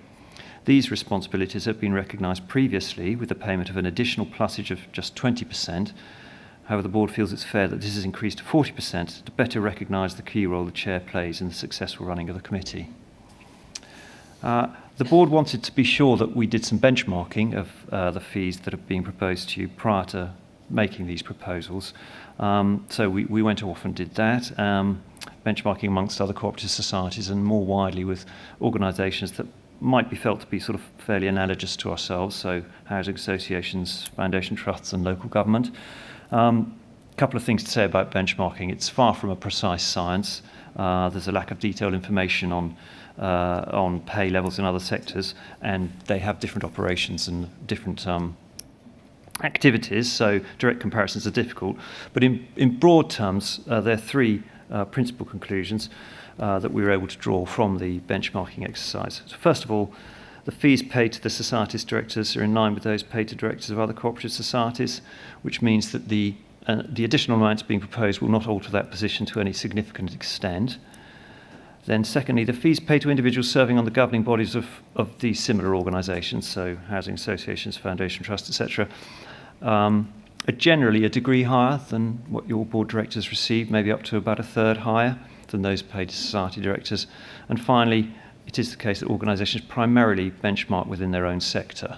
These responsibilities have been recognised previously with the payment of an additional plusage of just 20%. However, the board feels it's fair that this is increased to 40% to better recognise the key role the chair plays in the successful running of the committee. The board wanted to be sure that we did some benchmarking of the fees that are being proposed to you prior to making these proposals. So we went off and did that, benchmarking amongst other cooperative societies and more widely with organisations that might be felt to be sort of fairly analogous to ourselves, so housing associations, foundation trusts and local government. Couple of things to say about benchmarking. It's far from a precise science. There's a lack of detailed information on pay levels in other sectors, and they have different operations and different activities, so direct comparisons are difficult. But in broad terms, there are 3 principal conclusions that we were able to draw from the benchmarking exercise. So first of all, the fees paid to the Society's directors are in line with those paid to directors of other cooperative societies, which means that the additional amounts being proposed will not alter that position to any significant extent. Then secondly, the fees paid to individuals serving on the governing bodies of these similar organisations, so housing associations, foundation trusts, etc., are generally a degree higher than what your board directors receive, maybe up to about a third higher than those paid to society directors. And finally, it is the case that organisations primarily benchmark within their own sector.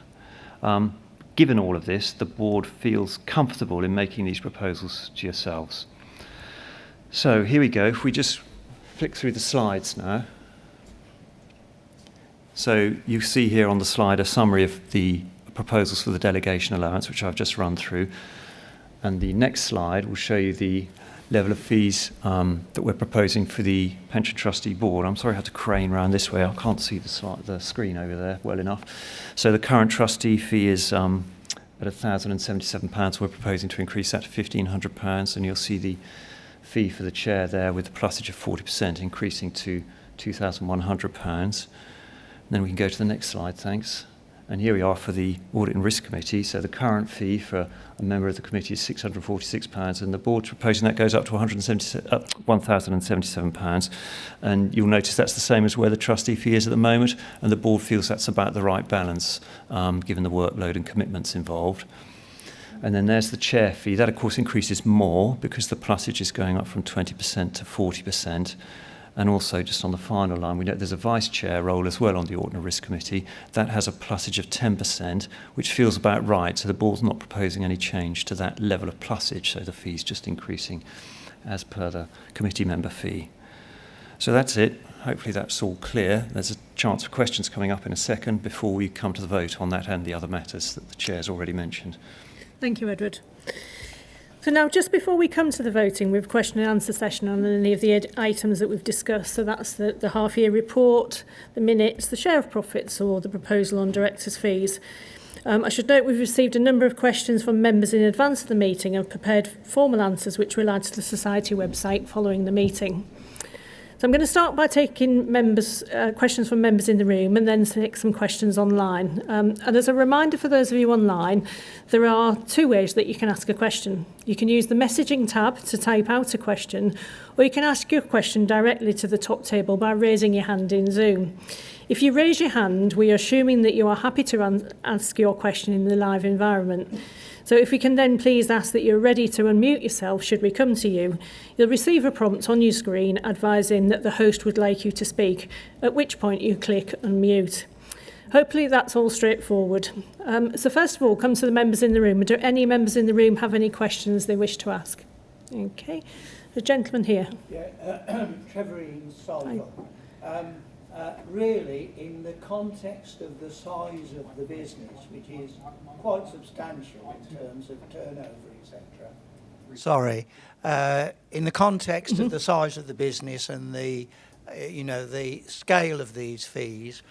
Given all of this, the board feels comfortable in making these proposals to yourselves. So here we go. If we just flick through the slides now. So you see here on the slide a summary of the proposals for the delegation allowance, which I've just run through. And the next slide will show you the level of fees that we're proposing for the Pension Trustee Board. I'm sorry I had to crane around this way. I can't see the screen over there well enough. So the current trustee fee is at £1,077. We're proposing to increase that to £1,500, and you'll see the fee for the chair there with the plusage of 40% increasing to £2,100. Then we can go to the next slide, thanks. And here we are for the Audit and Risk Committee. So the current fee for a member of the committee is £646, and the board's proposing that goes up to £1,077. And you'll notice that's the same as where the trustee fee is at the moment, and the board feels that's about the right balance, given the workload and commitments involved. And then there's the chair fee. That, of course, increases more because the plussage is going up from 20% to 40%. And also, just on the final line, we know there's a vice chair role as well on the Audit and Risk Committee. That has a plussage of 10%, which feels about right. So the board's not proposing any change to that level of plussage. So the fee's just increasing as per the committee member fee. So that's it. Hopefully that's all clear. There's a chance for questions coming up in a second before we come to the vote on that and the other matters that the chair's already mentioned. Thank you, Edward. So now, just before we come to the voting, we have a question and answer session on any of the items that we've discussed. So that's the half-year report, the minutes, the share of profits, or the proposal on directors' fees. I should note we've received a number of questions from members in advance of the meeting and have prepared formal answers which we'll add to the Society website following the meeting. So I'm going to start by taking questions from members in the room and then take some questions online. And as a reminder for those of you online, there are two ways that you can ask a question. You can use the messaging tab to type out a question, or you can ask your question directly to the top table by raising your hand in Zoom. If you raise your hand, we are assuming that you are happy to ask your question in the live environment. So if we can then please ask that you're ready to unmute yourself should we come to you, you'll receive a prompt on your screen advising that the host would like you to speak, at which point you click unmute. Hopefully that's all straightforward. So first of all, come to the members in the room. Do any members in the room have any questions they wish to ask? Okay. The gentleman here. Yeah, Trevorine Solver. Really, in the context of the size of the business, which is quite substantial in terms of turnover, etc. Sorry, in the context of the size of the business and the, the scale of these fees,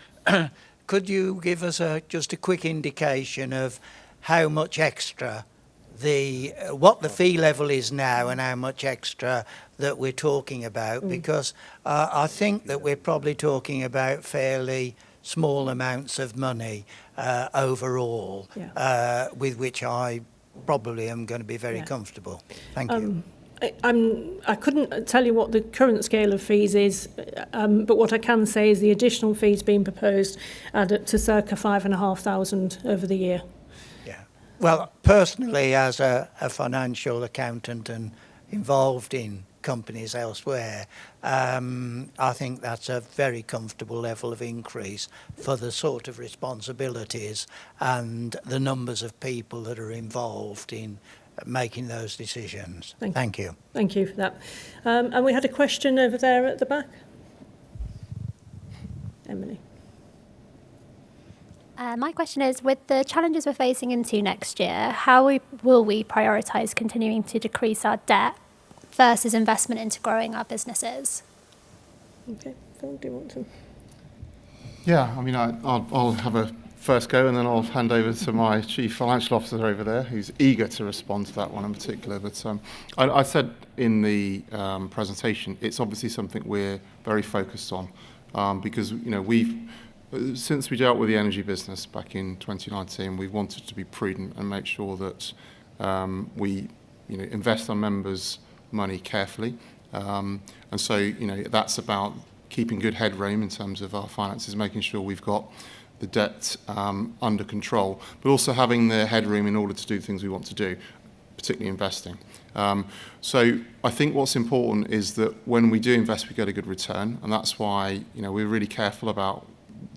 could you give us just a quick indication of how much extra what the fee level is now and how much extra that we're talking about? Because I think that we're probably talking about fairly small amounts of money overall, with which I probably am going to be very comfortable. Thank you. I couldn't tell you what the current scale of fees is, but what I can say is the additional fees being proposed add up to circa 5,500 over the year. Well, personally, as a financial accountant and involved in companies elsewhere, I think that's a very comfortable level of increase for the sort of responsibilities and the numbers of people that are involved in making those decisions. Thank you. Thank you for that. And we had a question over there at the back. Emily. My question is, with the challenges we're facing into next year, how will we prioritise continuing to decrease our debt versus investment into growing our businesses? Okay, Phil, do you want to? Yeah, I mean, I'll have a first go and then I'll hand over to my Chief Financial Officer over there who's eager to respond to that one in particular. But I said in the presentation, it's obviously something we're very focused on because, since we dealt with the energy business back in 2019, we've wanted to be prudent and make sure that we invest our members' money carefully. And so, that's about keeping good headroom in terms of our finances, making sure we've got the debt under control, but also having the headroom in order to do things we want to do, particularly investing. So I think what's important is that when we do invest, we get a good return, and that's why we're really careful about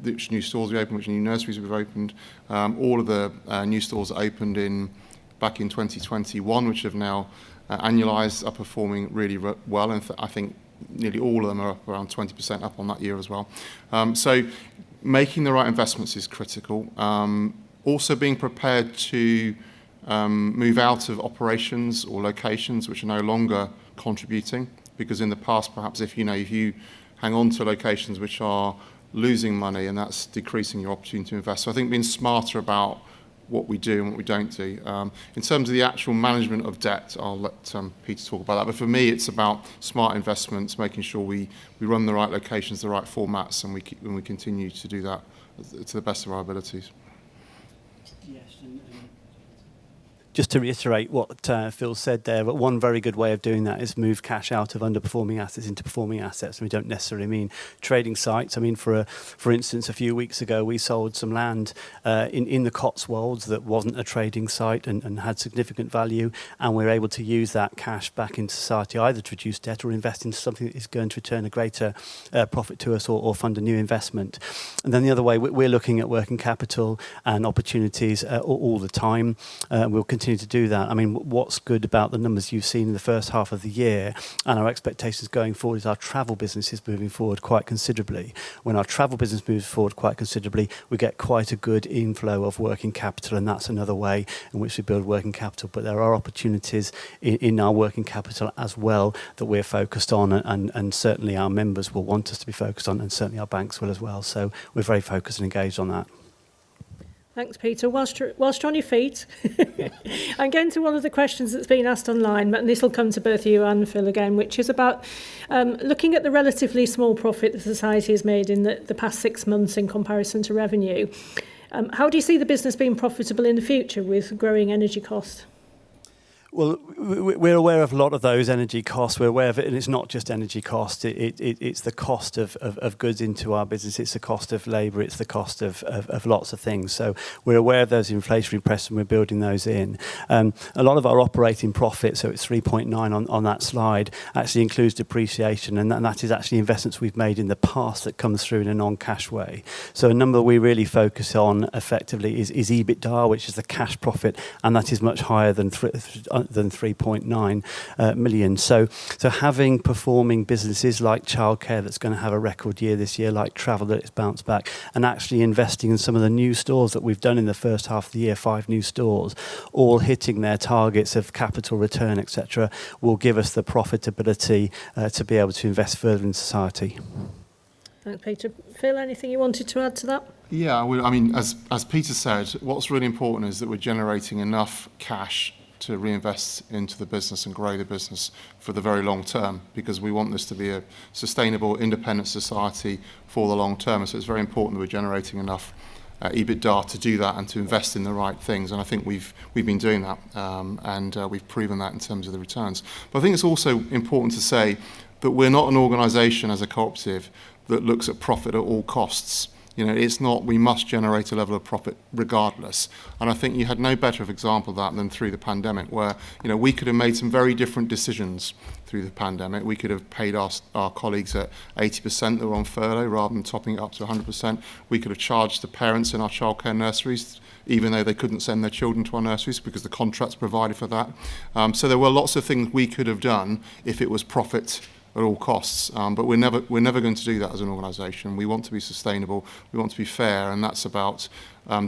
which new stores we open, which new nurseries we've opened. All of the new stores that opened back in 2021, which have now annualised, are performing really well, and I think nearly all of them are up around 20% up on that year as well. So making the right investments is critical. Also being prepared to move out of operations or locations which are no longer contributing, because in the past, perhaps if you hang on to locations which are losing money, and that's decreasing your opportunity to invest. So I think being smarter about what we do and what we don't do. In terms of the actual management of debt, I'll let Peter talk about that. But for me, it's about smart investments, making sure we run the right locations, the right formats, and we continue to do that to the best of our abilities. Yes, just to reiterate what Phil said there, but one very good way of doing that is move cash out of underperforming assets into performing assets. And we don't necessarily mean trading sites. I mean, for instance, a few weeks ago, we sold some land in the Cotswolds that wasn't a trading site and had significant value. And we're able to use that cash back into society, either to reduce debt or invest into something that is going to return a greater profit to us or fund a new investment. And then the other way, we're looking at working capital and opportunities all the time. We'll continue to do that. I mean, what's good about the numbers you've seen in the first half of the year and our expectations going forward is our travel business is moving forward quite considerably. When our travel business moves forward quite considerably, we get quite a good inflow of working capital, and that's another way in which we build working capital. But there are opportunities in our working capital as well that we're focused on, and certainly our members will want us to be focused on, and certainly our banks will as well. So we're very focused and engaged on that. Thanks, Peter. Whilst you're on your feet, I'm getting to one of the questions that's been asked online, and this will come to both you and Phil again, which is about looking at the relatively small profit the Society has made in the past 6 months in comparison to revenue. How do you see the business being profitable in the future with growing energy costs? Well, we're aware of a lot of those energy costs. We're aware of it, and it's not just energy cost. It's the cost of goods into our business. It's the cost of labour. It's the cost of lots of things. So we're aware of those inflationary pressures, and we're building those in. A lot of our operating profit, so it's 3.9 on that slide, actually includes depreciation, and that is actually investments we've made in the past that comes through in a non-cash way. So a number we really focus on effectively is EBITDA, which is the cash profit, and that is much higher than 3.9 million. So having performing businesses like childcare that's going to have a record year this year, like travel that it's bounced back, and actually investing in some of the new stores that we've done in the first half of the year, 5 new stores, all hitting their targets of capital return, etc., will give us the profitability to be able to invest further in society. Thanks, Peter. Phil, anything you wanted to add to that? Yeah, I mean, as Peter said, what's really important is that we're generating enough cash to reinvest into the business and grow the business for the very long term, because we want this to be a sustainable, independent society for the long term. So it's very important that we're generating enough EBITDA to do that and to invest in the right things. And I think we've been doing that, and we've proven that in terms of the returns. But I think it's also important to say that we're not an organisation as a cooperative that looks at profit at all costs. You know, it's not, we must generate a level of profit regardless. And I think you had no better of example of that than through the pandemic, where, you know, we could have made some very different decisions through the pandemic. We could have paid our colleagues at 80% that were on furlough rather than topping it up to 100%. We could have charged the parents in our childcare nurseries, even though they couldn't send their children to our nurseries because the contracts provided for that. So there were lots of things we could have done if it was profit at all costs, but we're never going to do that as an organisation. We want to be sustainable, we want to be fair, and that's about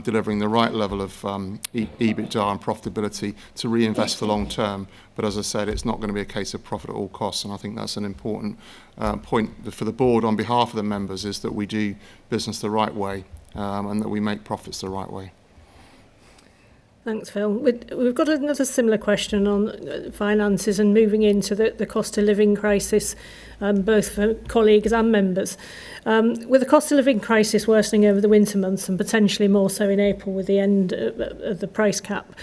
delivering the right level of EBITDA and profitability to reinvest for long term. But as I said, it's not going to be a case of profit at all costs, and I think that's an important point for the board on behalf of the members, is that we do business the right way and that we make profits the right way. Thanks, Phil. We've got another similar question on finances and moving into the cost of living crisis, both for colleagues and members. With the cost of living crisis worsening over the winter months and potentially more so in April with the end of the price cap,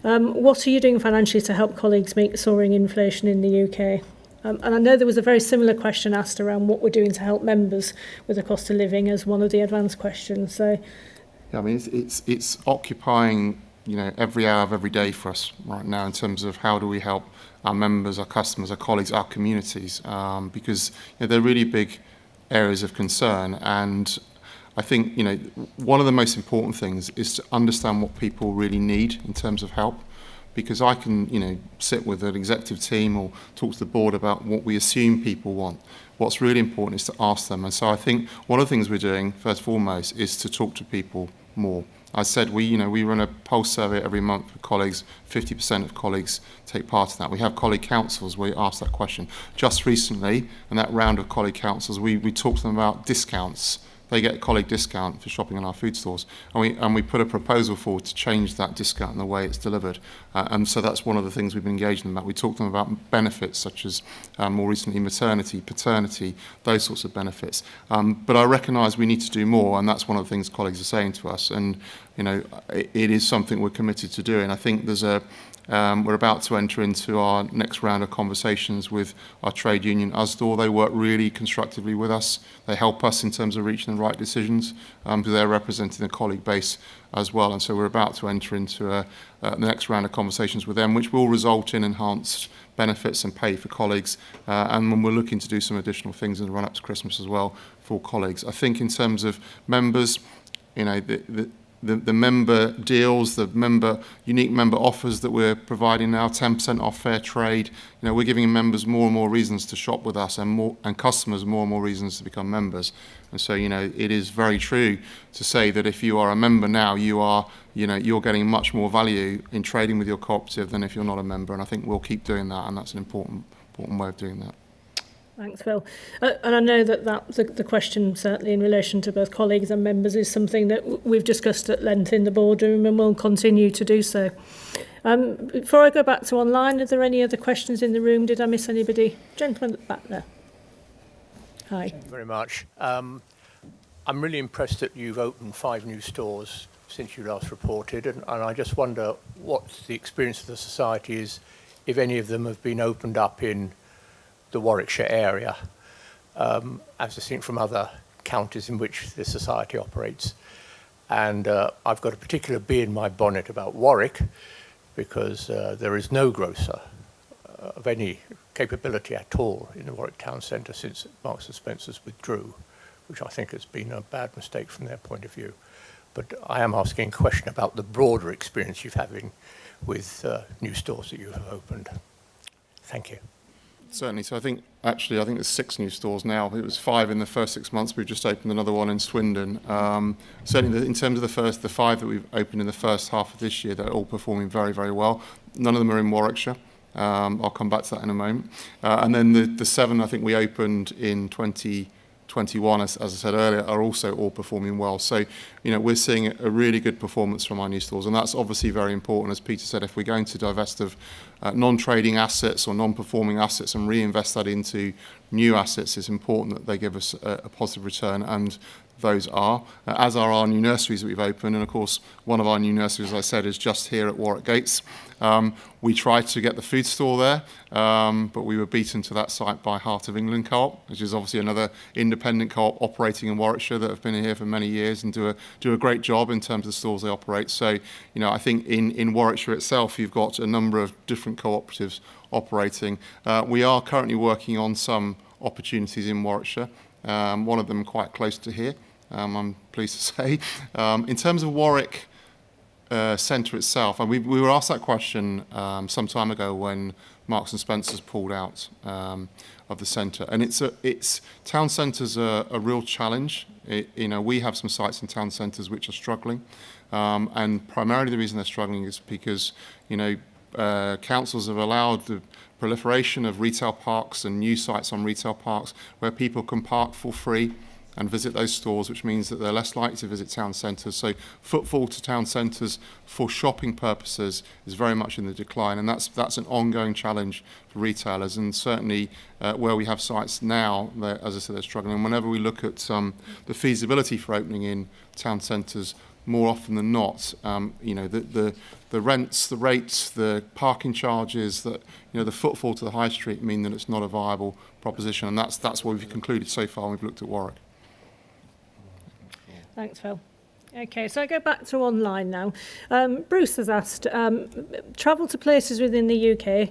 what are you doing financially to help colleagues meet soaring inflation in the UK? And I know there was a very similar question asked around what we're doing to help members with the cost of living as one of the advanced questions. So, yeah, I mean, it's occupying, you know, every hour of every day for us right now in terms of how do we help our members, our customers, our colleagues, our communities, because, you know, they're really big areas of concern. And I think, you know, one of the most important things is to understand what people really need in terms of help, because I can, you know, sit with an executive team or talk to the board about what we assume people want. What's really important is to ask them. And so I think one of the things we're doing, first and foremost, is to talk to people more. I said we run a pulse survey every month with colleagues. 50% of colleagues take part in that. We have colleague councils where we ask that question. Just recently, in that round of colleague councils, we talked to them about discounts they get a colleague discount for shopping in our food stores. And we put a proposal forward to change that discount and the way it's delivered. And so that's one of the things we've been engaging them about. We talked to them about benefits such as more recently maternity, paternity, those sorts of benefits. But I recognise we need to do more, and that's one of the things colleagues are saying to us. And it is something we're committed to doing. I think there's we're about to enter into our next round of conversations with our trade union, USDOR. They work really constructively with us. They help us in terms of reaching the right decisions, because they're representing the colleague base as well. And so we're about to enter into the next round of conversations with them, which will result in enhanced benefits and pay for colleagues. And when we're looking to do some additional things in the run-up to Christmas as well for colleagues. I think in terms of members, the member deals, the unique member offers that we're providing now, 10% off fair trade. We're giving members more and more reasons to shop with us, and customers more and more reasons to become members. And so, it is very true to say that if you are a member now, you're getting much more value in trading with your cooperative than if you're not a member. And I think we'll keep doing that, and that's an important way of doing that. Thanks, Phil. And I know that the question, certainly in relation to both colleagues and members, is something that we've discussed at length in the boardroom and will continue to do so. Before I go back to online, are there any other questions in the room? Did I miss anybody? Gentleman at the back there. Hi. Thank you very much. I'm really impressed that you've opened 5 new stores since you last reported, and I just wonder what the experience of the society is, if any of them have been opened up in the Warwickshire area, as distinct from other counties in which the society operates. And I've got a particular bee in my bonnet about Warwick, because there is no grocer of any capability at all in the Warwick town centre since Marks and Spencer's withdrew, which I think has been a bad mistake from their point of view. But I am asking a question about the broader experience you're having with new stores that you have opened. Thank you. Certainly. So I think there's 6 new stores now. It was 5 in the first 6 months. We've just opened another one in Swindon. Certainly in terms of the 5 that we've opened in the first half of this year, they're all performing very, very well. None of them are in Warwickshire. I'll come back to that in a moment. And then the 7 I think we opened in 2021, as I said earlier, are also all performing well. So, we're seeing a really good performance from our new stores, and that's obviously very important. As Peter said, if we're going to divest of non-trading assets or non-performing assets and reinvest that into new assets, it's important that they give us a positive return, and those are, as are our new nurseries that we've opened. And of course, one of our new nurseries, as I said, is just here at Warwick Gates. We tried to get the food store there, but we were beaten to that site by Heart of England Co-op, which is obviously another independent co-op operating in Warwickshire that have been here for many years and do a great job in terms of the stores they operate. So, I think in Warwickshire itself, you've got a number of different cooperatives operating. We are currently working on some opportunities in Warwickshire. One of them quite close to here, I'm pleased to say. In terms of Warwick Centre itself, and we were asked that question some time ago when Marks and Spencer's pulled out of the centre, and it's town centres are a real challenge. We have some sites in town centres which are struggling, and primarily the reason they're struggling is because councils have allowed the proliferation of retail parks and new sites on retail parks where people can park for free and visit those stores, which means that they're less likely to visit town centres. So footfall to town centres for shopping purposes is very much in the decline, and that's an ongoing challenge for retailers. And certainly where we have sites now, as I said, they're struggling. And whenever we look at the feasibility for opening in town centres, more often than not, the rents, the rates, the parking charges, the footfall to the high street mean that it's not a viable proposition, and that's what we've concluded so far when we've looked at Warwick. Thanks, Phil. Okay, so I go back to online now. Bruce has asked, travel to places within the UK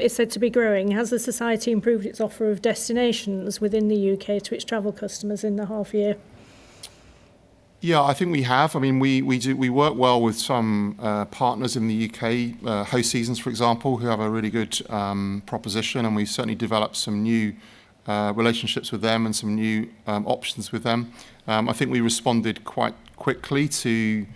is said to be growing. Has the Society improved its offer of destinations within the UK to its travel customers in the half year? Yeah, I think we have. I mean, we work well with some partners in the UK, Host Seasons, for example, who have a really good proposition, and we've certainly developed some new relationships with them and some new options with them. I think we responded quite quickly to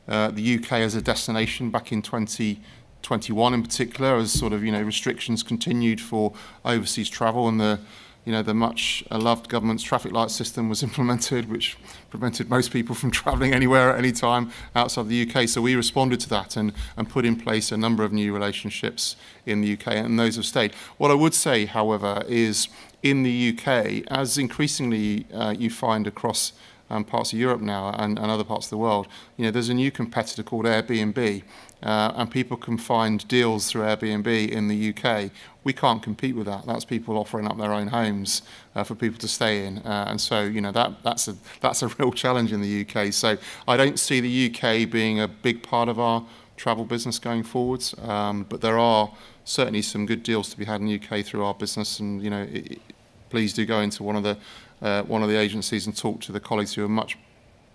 the UK as a destination back in 2021 in particular, as sort of, restrictions continued for overseas travel, and the the much loved government's traffic light system was implemented, which prevented most people from travelling anywhere at any time outside the UK. So we responded to that and put in place a number of new relationships in the UK, and those have stayed. What I would say, however, is in the UK, as increasingly you find across parts of Europe now and other parts of the world, there's a new competitor called Airbnb, and people can find deals through Airbnb in the UK. We can't compete with that. That's people offering up their own homes for people to stay in, and so that's a real challenge in the UK. So I don't see the UK being a big part of our travel business going forwards, but there are certainly some good deals to be had in the UK through our business, and please do go into one of the agencies and talk to the colleagues who are much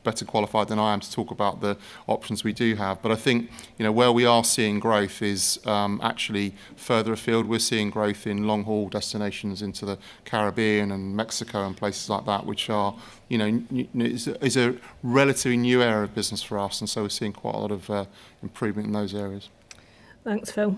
better qualified than I am to talk about the options we do have. But I think where we are seeing growth is actually further afield. We're seeing growth in long haul destinations into the Caribbean and Mexico and places like that, which are is a relatively new area of business for us, and so we're seeing quite a lot of improvement in those areas. Thanks, Phil.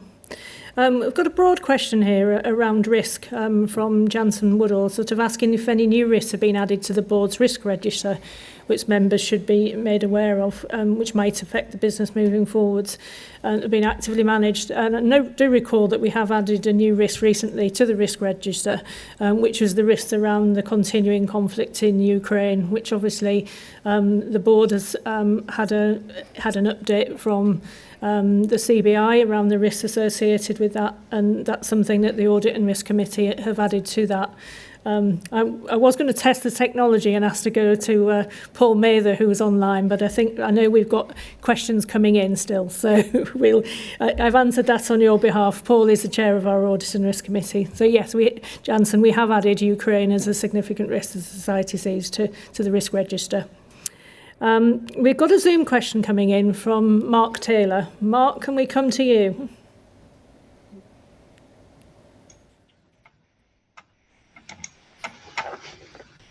We've got a broad question here around risk from Jansen Woodall, sort of asking if any new risks have been added to the board's risk register, which members should be made aware of, which might affect the business moving forwards, and have been actively managed. And I do recall that we have added a new risk recently to the risk register, which was the risks around the continuing conflict in Ukraine, which obviously the board has had an update from the CBI around the risks associated with that, and that's something that the Audit and Risk Committee have added to that. I was going to test the technology and ask to go to Paul Mather, who was online, but I know we've got questions coming in still, so I've answered that on your behalf. Paul is the chair of our Audit and Risk Committee. So yes, Jansen, we have added Ukraine as a significant risk the society sees to the risk register. We've got a Zoom question coming in from Mark Taylor. Mark, can we come to you?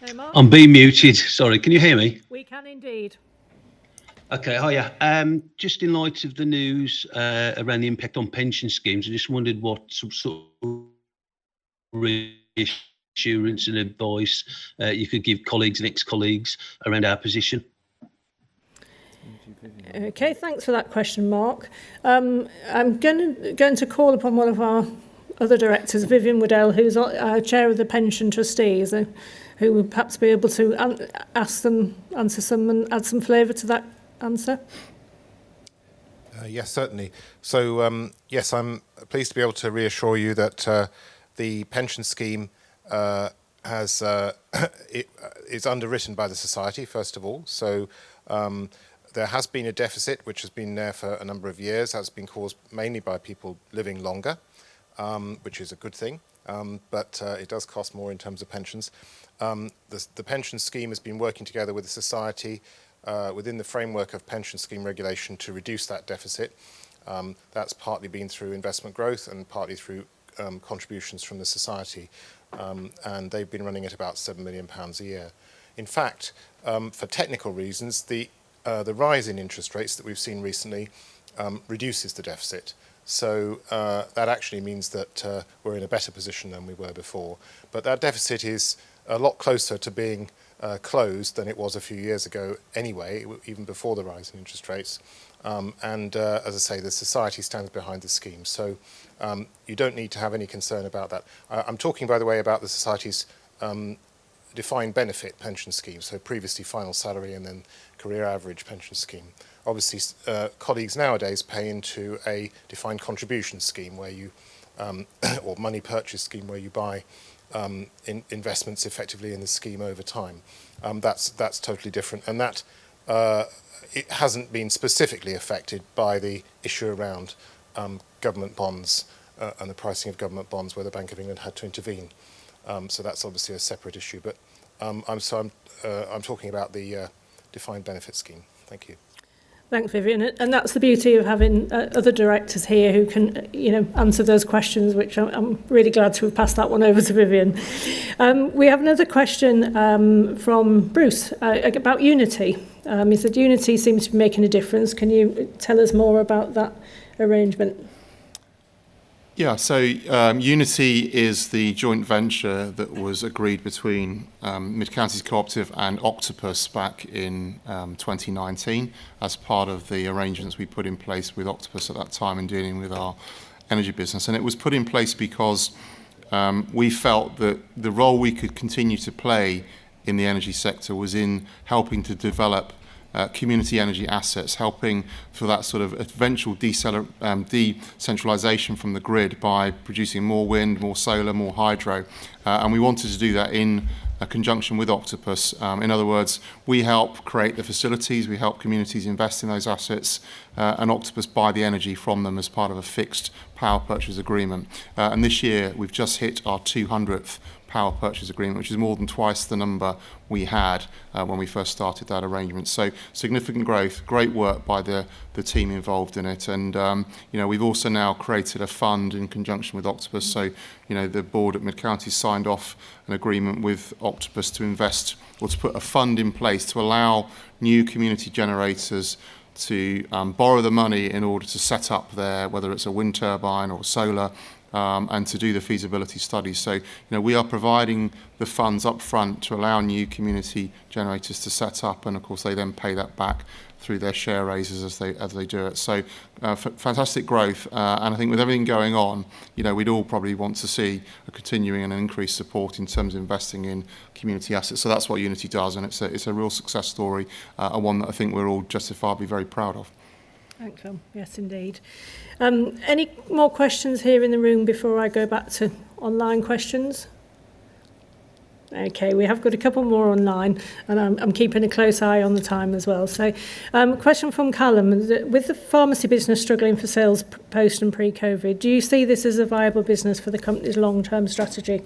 Hey, Mark. I'm being muted. Sorry, can you hear me? We can indeed. Okay, hiya. Just in light of the news around the impact on pension schemes, I just wondered what some sort of reassurance and advice you could give colleagues and ex-colleagues around our position. Okay, thanks for that question, Mark. I'm going to call upon one of our other directors, Vivian Waddell, who's our chair of the pension trustees, who would perhaps be able to answer some and add some flavour to that answer. Yes, certainly. So, yes, I'm pleased to be able to reassure you that the pension scheme is underwritten by the society, first of all. So there has been a deficit which has been there for a number of years. That's been caused mainly by people living longer, which is a good thing, but it does cost more in terms of pensions. The pension scheme has been working together with the society within the framework of pension scheme regulation to reduce that deficit. That's partly been through investment growth and partly through contributions from the society, and they've been running at about £7 million a year. In fact, for technical reasons, the rise in interest rates that we've seen recently reduces the deficit. So that actually means that we're in a better position than we were before. But that deficit is a lot closer to being closed than it was a few years ago anyway, even before the rise in interest rates. And as I say, the society stands behind the scheme. So you don't need to have any concern about that. I'm talking, by the way, about the society's defined benefit pension scheme, so previously final salary and then career average pension scheme. Obviously, colleagues nowadays pay into a defined contribution scheme where you, or money purchase scheme where you buy investments effectively in the scheme over time. That's totally different, and that it hasn't been specifically affected by the issue around government bonds and the pricing of government bonds, where the Bank of England had to intervene. So that's obviously a separate issue, but I'm talking about the defined benefit scheme. Thank you. Thanks, Vivian. And that's the beauty of having other directors here who can, answer those questions, which I'm really glad to have passed that one over to Vivian. We have another question from Bruce about Unity. He said, Unity seems to be making a difference. Can you tell us more about that arrangement? Yeah, so Unity is the joint venture that was agreed between Mid-Counties Co-operative and Octopus back in 2019 as part of the arrangements we put in place with Octopus at that time in dealing with our energy business. And it was put in place because we felt that the role we could continue to play in the energy sector was in helping to develop community energy assets, helping for that sort of eventual decentralization from the grid by producing more wind, more solar, more hydro. And we wanted to do that in conjunction with Octopus. In other words, we help create the facilities, we help communities invest in those assets, and Octopus buy the energy from them as part of a fixed power purchase agreement. And this year, we've just hit our 200th power purchase agreement, which is more than twice the number we had when we first started that arrangement. So significant growth, great work by the team involved in it. And, we've also now created a fund in conjunction with Octopus. So, the board at Mid-County signed off an agreement with Octopus to invest or to put a fund in place to allow new community generators to borrow the money in order to set up their, whether it's a wind turbine or solar, and to do the feasibility studies. So, we are providing the funds up front to allow new community generators to set up, and of course they then pay that back through their share raises as they do it. So, fantastic growth, and I think with everything going on, we'd all probably want to see a continuing and increased support in terms of investing in community assets. So that's what Unity does, and it's a real success story, and one that I think we're all justifiably very proud of. Thanks, Phil. Yes, indeed. Any more questions here in the room before I go back to online questions? Okay, we have got a couple more online, and I'm keeping a close eye on the time as well. So, question from Callum. With the pharmacy business struggling for sales post and pre-COVID, do you see this as a viable business for the company's long-term strategy?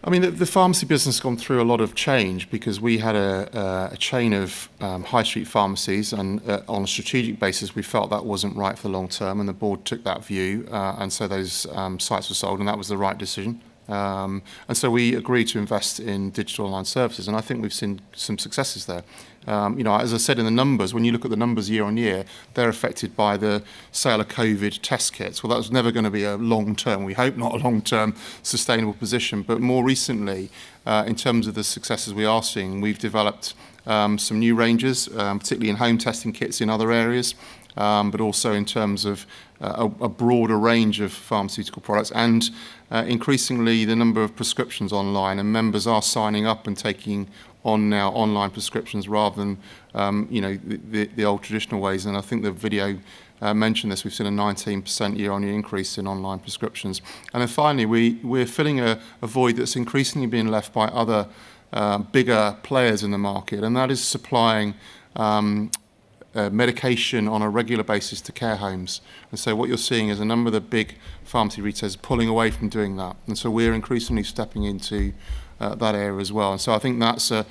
I mean, the pharmacy business has gone through a lot of change because we had a chain of high street pharmacies, and on a strategic basis, we felt that wasn't right for the long term, and the board took that view, and so those sites were sold, and that was the right decision. And so we agreed to invest in digital online services, and I think we've seen some successes there. As I said in the numbers, when you look at the numbers year on year, they're affected by the sale of COVID test kits. Well, that was never going to be a long-term, we hope not a long-term sustainable position. But more recently, in terms of the successes we are seeing, we've developed some new ranges, particularly in home testing kits in other areas, but also in terms of a broader range of pharmaceutical products, and increasingly the number of prescriptions online, and members are signing up and taking on now online prescriptions rather than the old traditional ways. And I think the video mentioned this. We've seen a 19% year-on-year increase in online prescriptions. And then finally, we're filling a void that's increasingly being left by other bigger players in the market, and that is supplying medication on a regular basis to care homes. And so what you're seeing is a number of the big pharmacy retailers pulling away from doing that. And so we're increasingly stepping into that area as well. And so I think that's not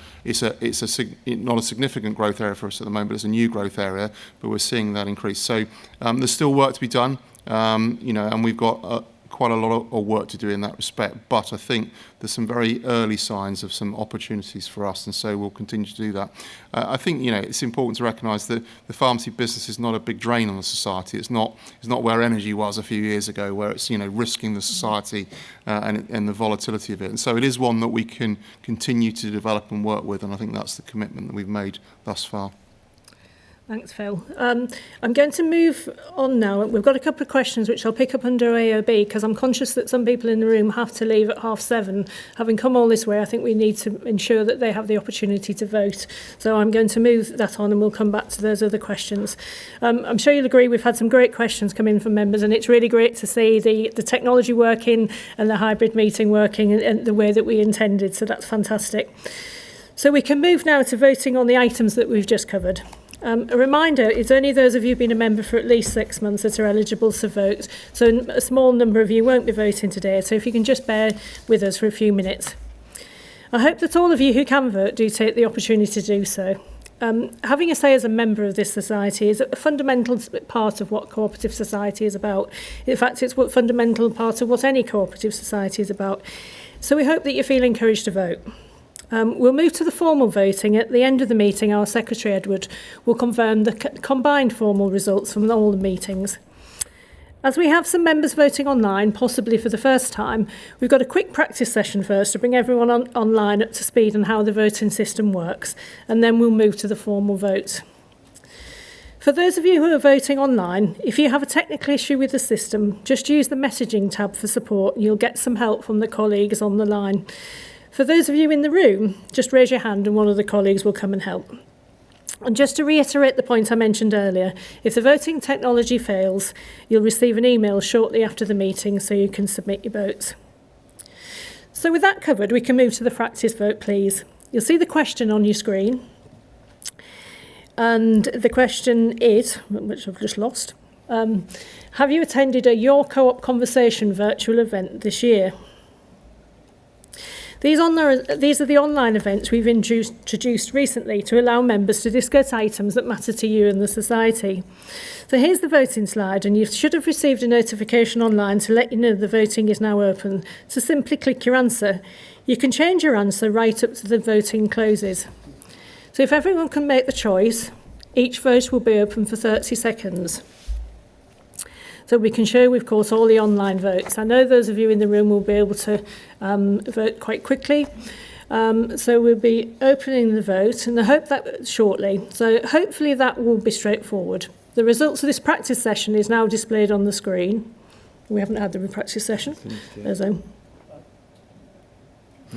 a significant growth area for us at the moment, but it's a new growth area, but we're seeing that increase. So there's still work to be done, and we've got quite a lot of work to do in that respect, but I think there's some very early signs of some opportunities for us, and so we'll continue to do that. I think it's important to recognise that the pharmacy business is not a big drain on the society. It's not where energy was a few years ago, where it's risking the society and the volatility of it. And so it is one that we can continue to develop and work with, and I think that's the commitment that we've made thus far. Thanks, Phil. I'm going to move on now. We've got a couple of questions which I'll pick up under AOB, because I'm conscious that some people in the room have to leave at 7:30. Having come all this way, I think we need to ensure that they have the opportunity to vote. So I'm going to move that on, and we'll come back to those other questions. I'm sure you'll agree we've had some great questions come in from members, and it's really great to see the technology working and the hybrid meeting working and the way that we intended. So that's fantastic. So we can move now to voting on the items that we've just covered. A reminder, it's only those of you who've been a member for at least 6 months that are eligible to vote. So a small number of you won't be voting today. So if you can just bear with us for a few minutes. I hope that all of you who can vote do take the opportunity to do so. Having a say as a member of this society is a fundamental part of what cooperative society is about. In fact, it's a fundamental part of what any cooperative society is about. So we hope that you feel encouraged to vote. We'll move to the formal voting. At the end of the meeting, our Secretary, Edward, will confirm the combined formal results from all the meetings. As we have some members voting online, possibly for the first time, we've got a quick practice session first to bring everyone online up to speed on how the voting system works, and then we'll move to the formal vote. For those of you who are voting online, if you have a technical issue with the system, just use the messaging tab for support and you'll get some help from the colleagues on the line. For those of you in the room, just raise your hand and one of the colleagues will come and help. And just to reiterate the point I mentioned earlier, if the voting technology fails, you'll receive an email shortly after the meeting so you can submit your votes. So with that covered, we can move to the practice vote, please. You'll see the question on your screen. And the question is, which I've just lost, have you attended a Your Co-op Conversation virtual event this year? These are the online events we've introduced recently to allow members to discuss items that matter to you and the society. So here's the voting slide, and you should have received a notification online to let you know the voting is now open. So simply click your answer. You can change your answer right up to the voting closes. So if everyone can make the choice, each vote will be open for 30 seconds. So we can show, of course, all the online votes. I know those of you in the room will be able to vote quite quickly. So we'll be opening the vote, and I hope that shortly. So hopefully that will be straightforward. The results of this practice session is now displayed on the screen. We haven't had the practice session. There's No,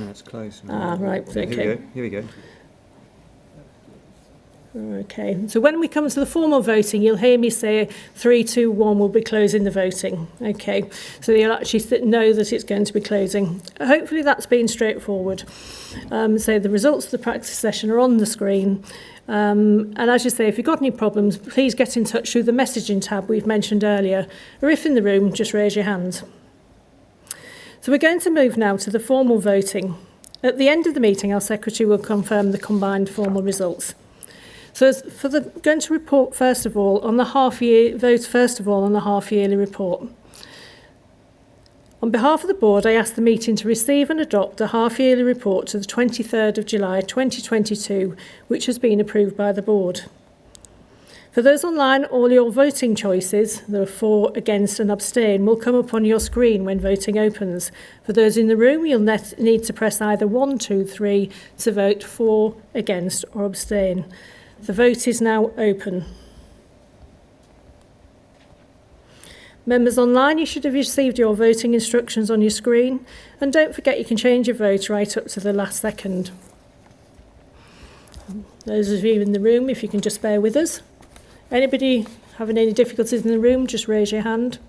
it's closed. Right, okay. Here we go. Okay, so when we come to the formal voting, you'll hear me say 3, 2, 1 will be closing the voting. Okay, so you'll actually know that it's going to be closing. Hopefully that's been straightforward. So the results of the practice session are on the screen. And as you say, if you've got any problems, please get in touch through the messaging tab we've mentioned earlier, or if in the room, just raise your hand. So we're going to move now to the formal voting. At the end of the meeting, our secretary will confirm the combined formal results. So going to report first of all on the half-yearly report. On behalf of the board, I ask the meeting to receive and adopt the half-yearly report to the 23rd of July 2022, which has been approved by the board. For those online, all your voting choices, there are for, against and abstain, will come up on your screen when voting opens. For those in the room, you'll need to press either 1, 2, 3 to vote for, against or abstain. The vote is now open. Members online, you should have received your voting instructions on your screen. And don't forget you can change your vote right up to the last second. Those of you in the room, if you can just bear with us. Anybody having any difficulties in the room, just raise your hand.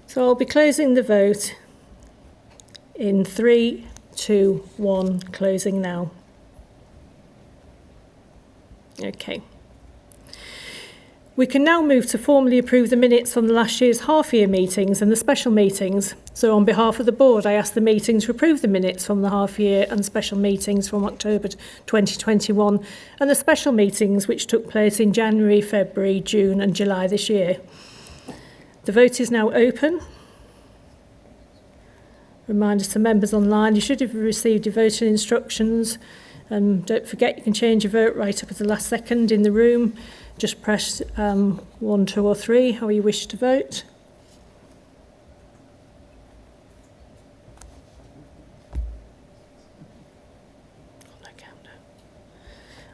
So I'll be closing the vote in 3, 2, 1, closing now. Okay. We can now move to formally approve the minutes from the last year's half-year meetings and the special meetings. So on behalf of the board, I ask the meeting to approve the minutes from the half-year and special meetings from October 2021 and the special meetings which took place in January, February, June and July this year. The vote is now open. Reminders to members online, you should have received your voting instructions. Don't forget you can change your vote right up at the last second in the room. Just press 1, 2 or 3, how you wish to vote.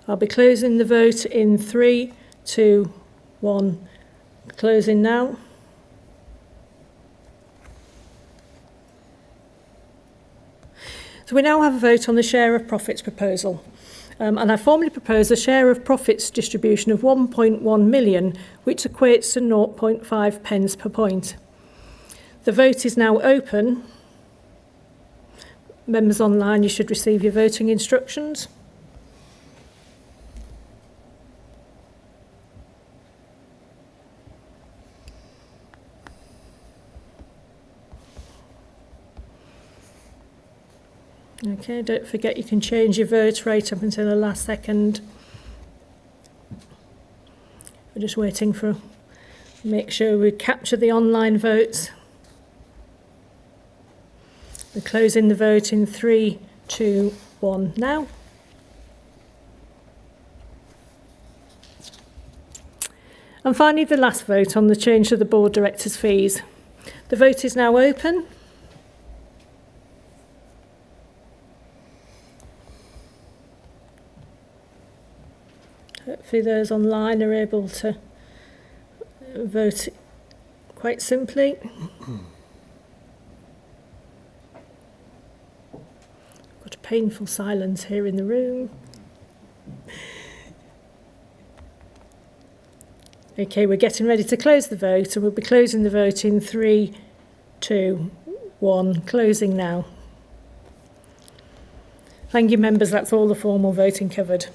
I'll be closing the vote in 3, 2, 1, closing now. So we now have a vote on the share of profits proposal. And I formally propose a share of profits distribution of 1.1 million, which equates to 0.5 pence per point. The vote is now open. Members online, you should receive your voting instructions. Okay, don't forget you can change your vote right up until the last second. We're just waiting for, make sure we capture the online votes. We're closing the vote in 3, 2, 1 now. And finally, the last vote on the change to the board directors' fees. The vote is now open. Hopefully those online are able to vote quite simply. Got a painful silence here in the room. Okay, we're getting ready to close the vote, and we'll be closing the vote in 3, 2, 1. Closing now. Thank you, members. That's all the formal voting covered.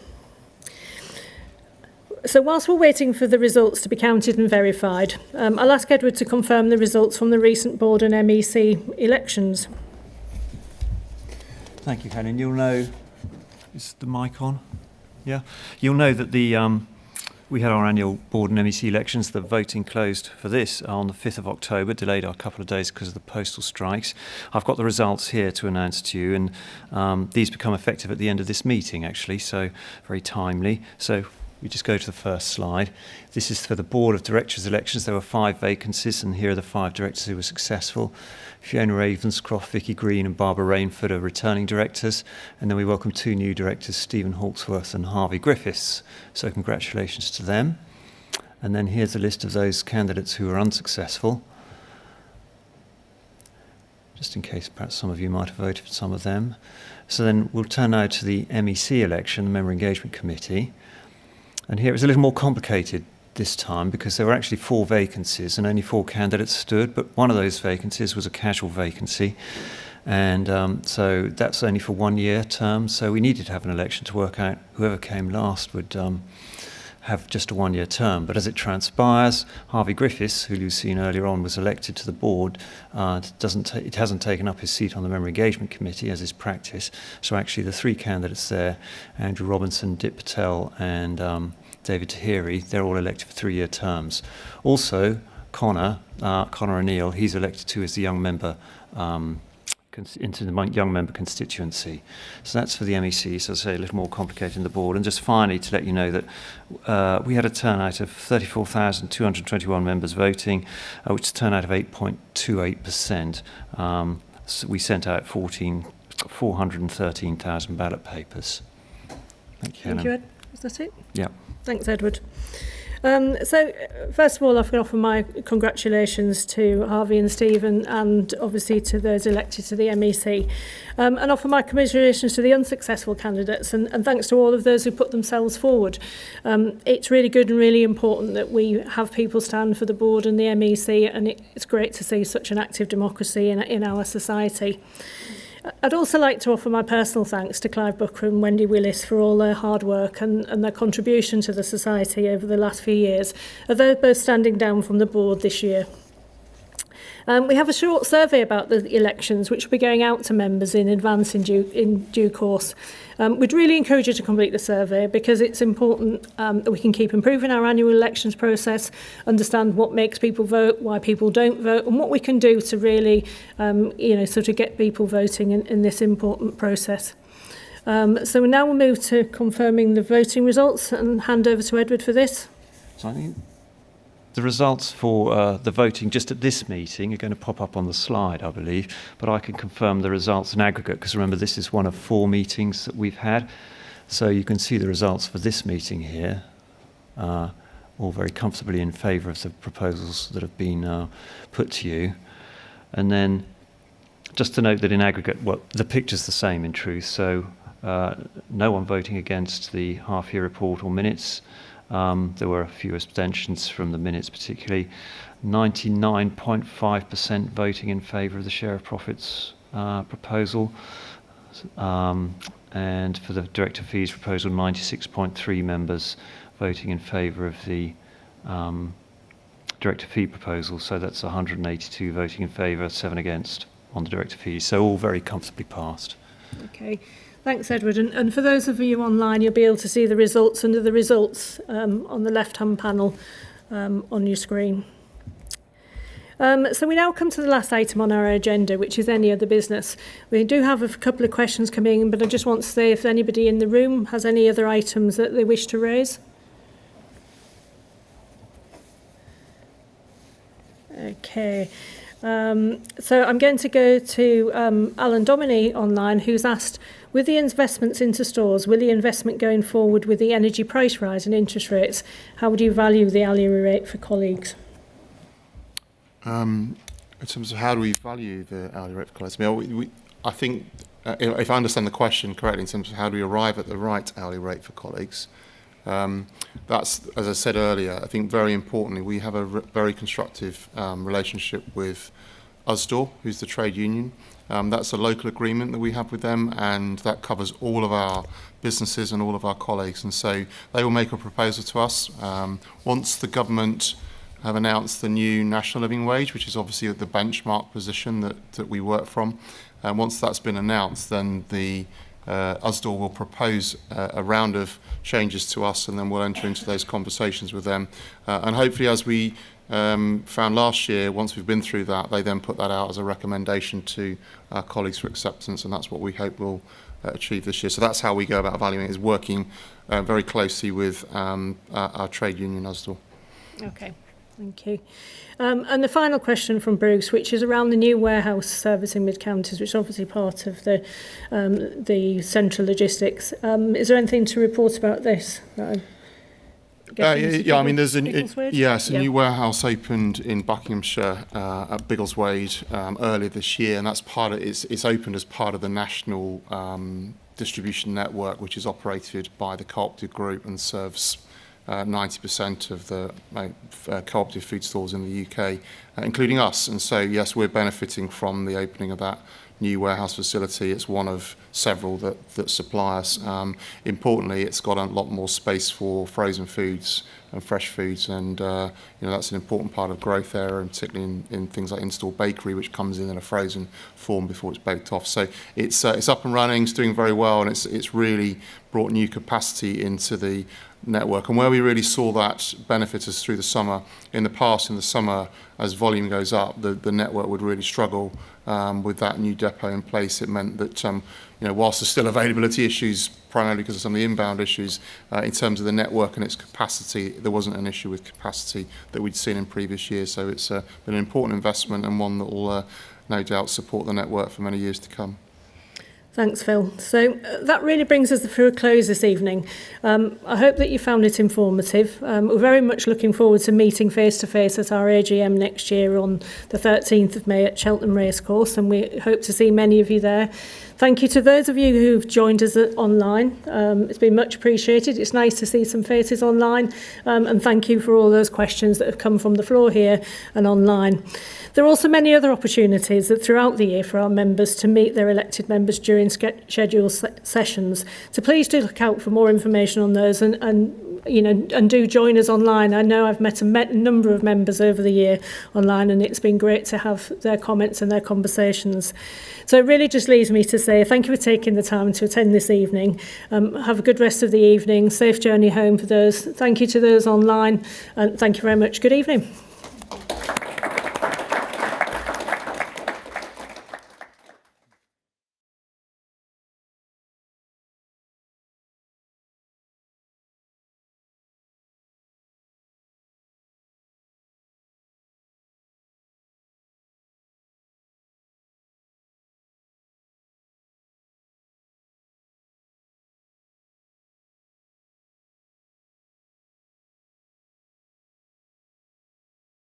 So whilst we're waiting for the results to be counted and verified, I'll ask Edward to confirm the results from the recent board and MEC elections. Thank you, Helen. You'll know, is the mic on? Yeah. You'll know that we had our annual board and MEC elections. The voting closed for this on the 5th of October, delayed a couple of days because of the postal strikes. I've got the results here to announce to you, and these become effective at the end of this meeting, actually, so very timely. So we just go to the first slide. This is for the Board of Directors elections. There were 5 vacancies, and here are the 5 directors who were successful. Fiona Ravenscroft, Vicky Green and Barbara Rainford are returning directors. And then we welcome 2 new directors, Stephen Hawksworth and Harvey Griffiths. So congratulations to them. And then here's a list of those candidates who were unsuccessful, just in case perhaps some of you might have voted for some of them. So then we'll turn now to the MEC election, the Member Engagement Committee. And here it's a little more complicated this time because there were actually 4 vacancies and only 4 candidates stood, but one of those vacancies was a casual vacancy. And so that's only for 1-year term. So we needed to have an election to work out whoever came last would have just a 1-year term. But as it transpires, Harvey Griffiths, who you've seen earlier on, was elected to the board. It hasn't taken up his seat on the Member Engagement Committee, as is practice. So actually the 3 candidates there, Andrew Robinson, Dip Patel and David Tahiri, they're all elected for 3-year terms. Also, Connor O'Neill, he's elected to as the young member into the young member constituency. So that's for the MEC, so I'll say a little more complicated in the board. And just finally, to let you know that we had a turnout of 34,221 members voting, which is a turnout of 8.28%. So we sent out 413,000 ballot papers. Thank you, Helen. Thank you, Ed. Is that it? Yeah. Thanks, Edward. So, first of all, I can offer my congratulations to Harvey and Stephen, and obviously to those elected to the MEC, and offer my commiserations to the unsuccessful candidates, and thanks to all of those who put themselves forward. It's really good and really important that we have people stand for the board and the MEC, and it's great to see such an active democracy in our society. I'd also like to offer my personal thanks to Clive Booker and Wendy Willis for all their hard work and their contribution to the society over the last few years, although both standing down from the board this year. We have a short survey about the elections, which will be going out to members in advance in due course. We'd really encourage you to complete the survey because it's important that we can keep improving our annual elections process, understand what makes people vote, why people don't vote, and what we can do to really, sort of get people voting in this important process. So now we'll move to confirming the voting results and hand over to Edward for this. So I think the results for the voting just at this meeting are going to pop up on the slide, I believe, but I can confirm the results in aggregate because remember this is one of 4 meetings that we've had. So you can see the results for this meeting here, all very comfortably in favour of the proposals that have been put to you. And then just to note that in aggregate, well, the picture's the same in truth, so no one voting against the half-year report or minutes. There were a few abstentions from the minutes particularly. 99.5% voting in favour of the share of profits proposal. And for the director fees proposal, 96.3 members voting in favour of the director fee proposal. So that's 182 voting in favour, 7 against on the director fees. So all very comfortably passed. Okay. Thanks, Edward. And for those of you online, you'll be able to see the results under the results on the left-hand panel on your screen. So we now come to the last item on our agenda, which is any other business. We do have a couple of questions coming in, but I just want to say if anybody in the room has any other items that they wish to raise. Okay. So I'm going to go to Alan Dominy online, who's asked, with the investments into stores, will the investment going forward with the energy price rise and interest rates, how would you value the hourly rate for colleagues? In terms of how do we value the hourly rate for colleagues, I mean, I think, if I understand the question correctly, in terms of how do we arrive at the right hourly rate for colleagues, that's, as I said earlier, I think very importantly, we have a very constructive relationship with Usdaw, who's the trade union. That's a local agreement that we have with them, and that covers all of our businesses and all of our colleagues. And so they will make a proposal to us. Once the government have announced the new national living wage, which is obviously the benchmark position that we work from, and once that's been announced, then the Usdaw will propose a round of changes to us, and then we'll enter into those conversations with them. And hopefully, as we found last year, once we've been through that, they then put that out as a recommendation to our colleagues for acceptance, and that's what we hope we'll achieve this year. So that's how we go about valuing it, is working very closely with our trade union, Usdaw. Okay. Thank you. And the final question from Bruce, which is around the new warehouse servicing mid-counties, which is obviously part of the central logistics. Is there anything to report about this? Yeah, I mean, there's a new warehouse opened in Buckinghamshire at Biggleswade earlier this year, and that's part of it's opened as part of the national distribution network, which is operated by the Co-operative group and serves 90% of the cooperative food stores in the UK, including us. And so, yes, we're benefiting from the opening of that new warehouse facility. It's one of several that supply us. Importantly, it's got a lot more space for frozen foods and fresh foods, and that's an important part of growth there, and particularly in things like in-store bakery, which comes in a frozen form before it's baked off. So it's up and running, it's doing very well, and it's really brought new capacity into the network. And where we really saw that benefit us through the summer, in the past, in the summer, as volume goes up, the network would really struggle with that new depot in place. It meant that whilst there's still availability issues, primarily because of some of the inbound issues, in terms of the network and its capacity, there wasn't an issue with capacity that we'd seen in previous years. So it's been an important investment, and one that will no doubt support the network for many years to come. Thanks, Phil. So that really brings us through a close this evening. I hope that you found it informative. We're very much looking forward to meeting face-to-face at our AGM next year on the 13th of May at Cheltenham Racecourse, and we hope to see many of you there. Thank you to those of you who've joined us online. It's been much appreciated. It's nice to see some faces online, and thank you for all those questions that have come from the floor here and online. There are also many other opportunities that throughout the year for our members to meet their elected members during scheduled sessions. So please do look out for more information on those, and do join us online. I know I've met a number of members over the year online, and it's been great to have their comments and their conversations. So it really just leaves me to say thank you for taking the time to attend this evening. Have a good rest of the evening. Safe journey home for those. Thank you to those online, and thank you very much. Good evening.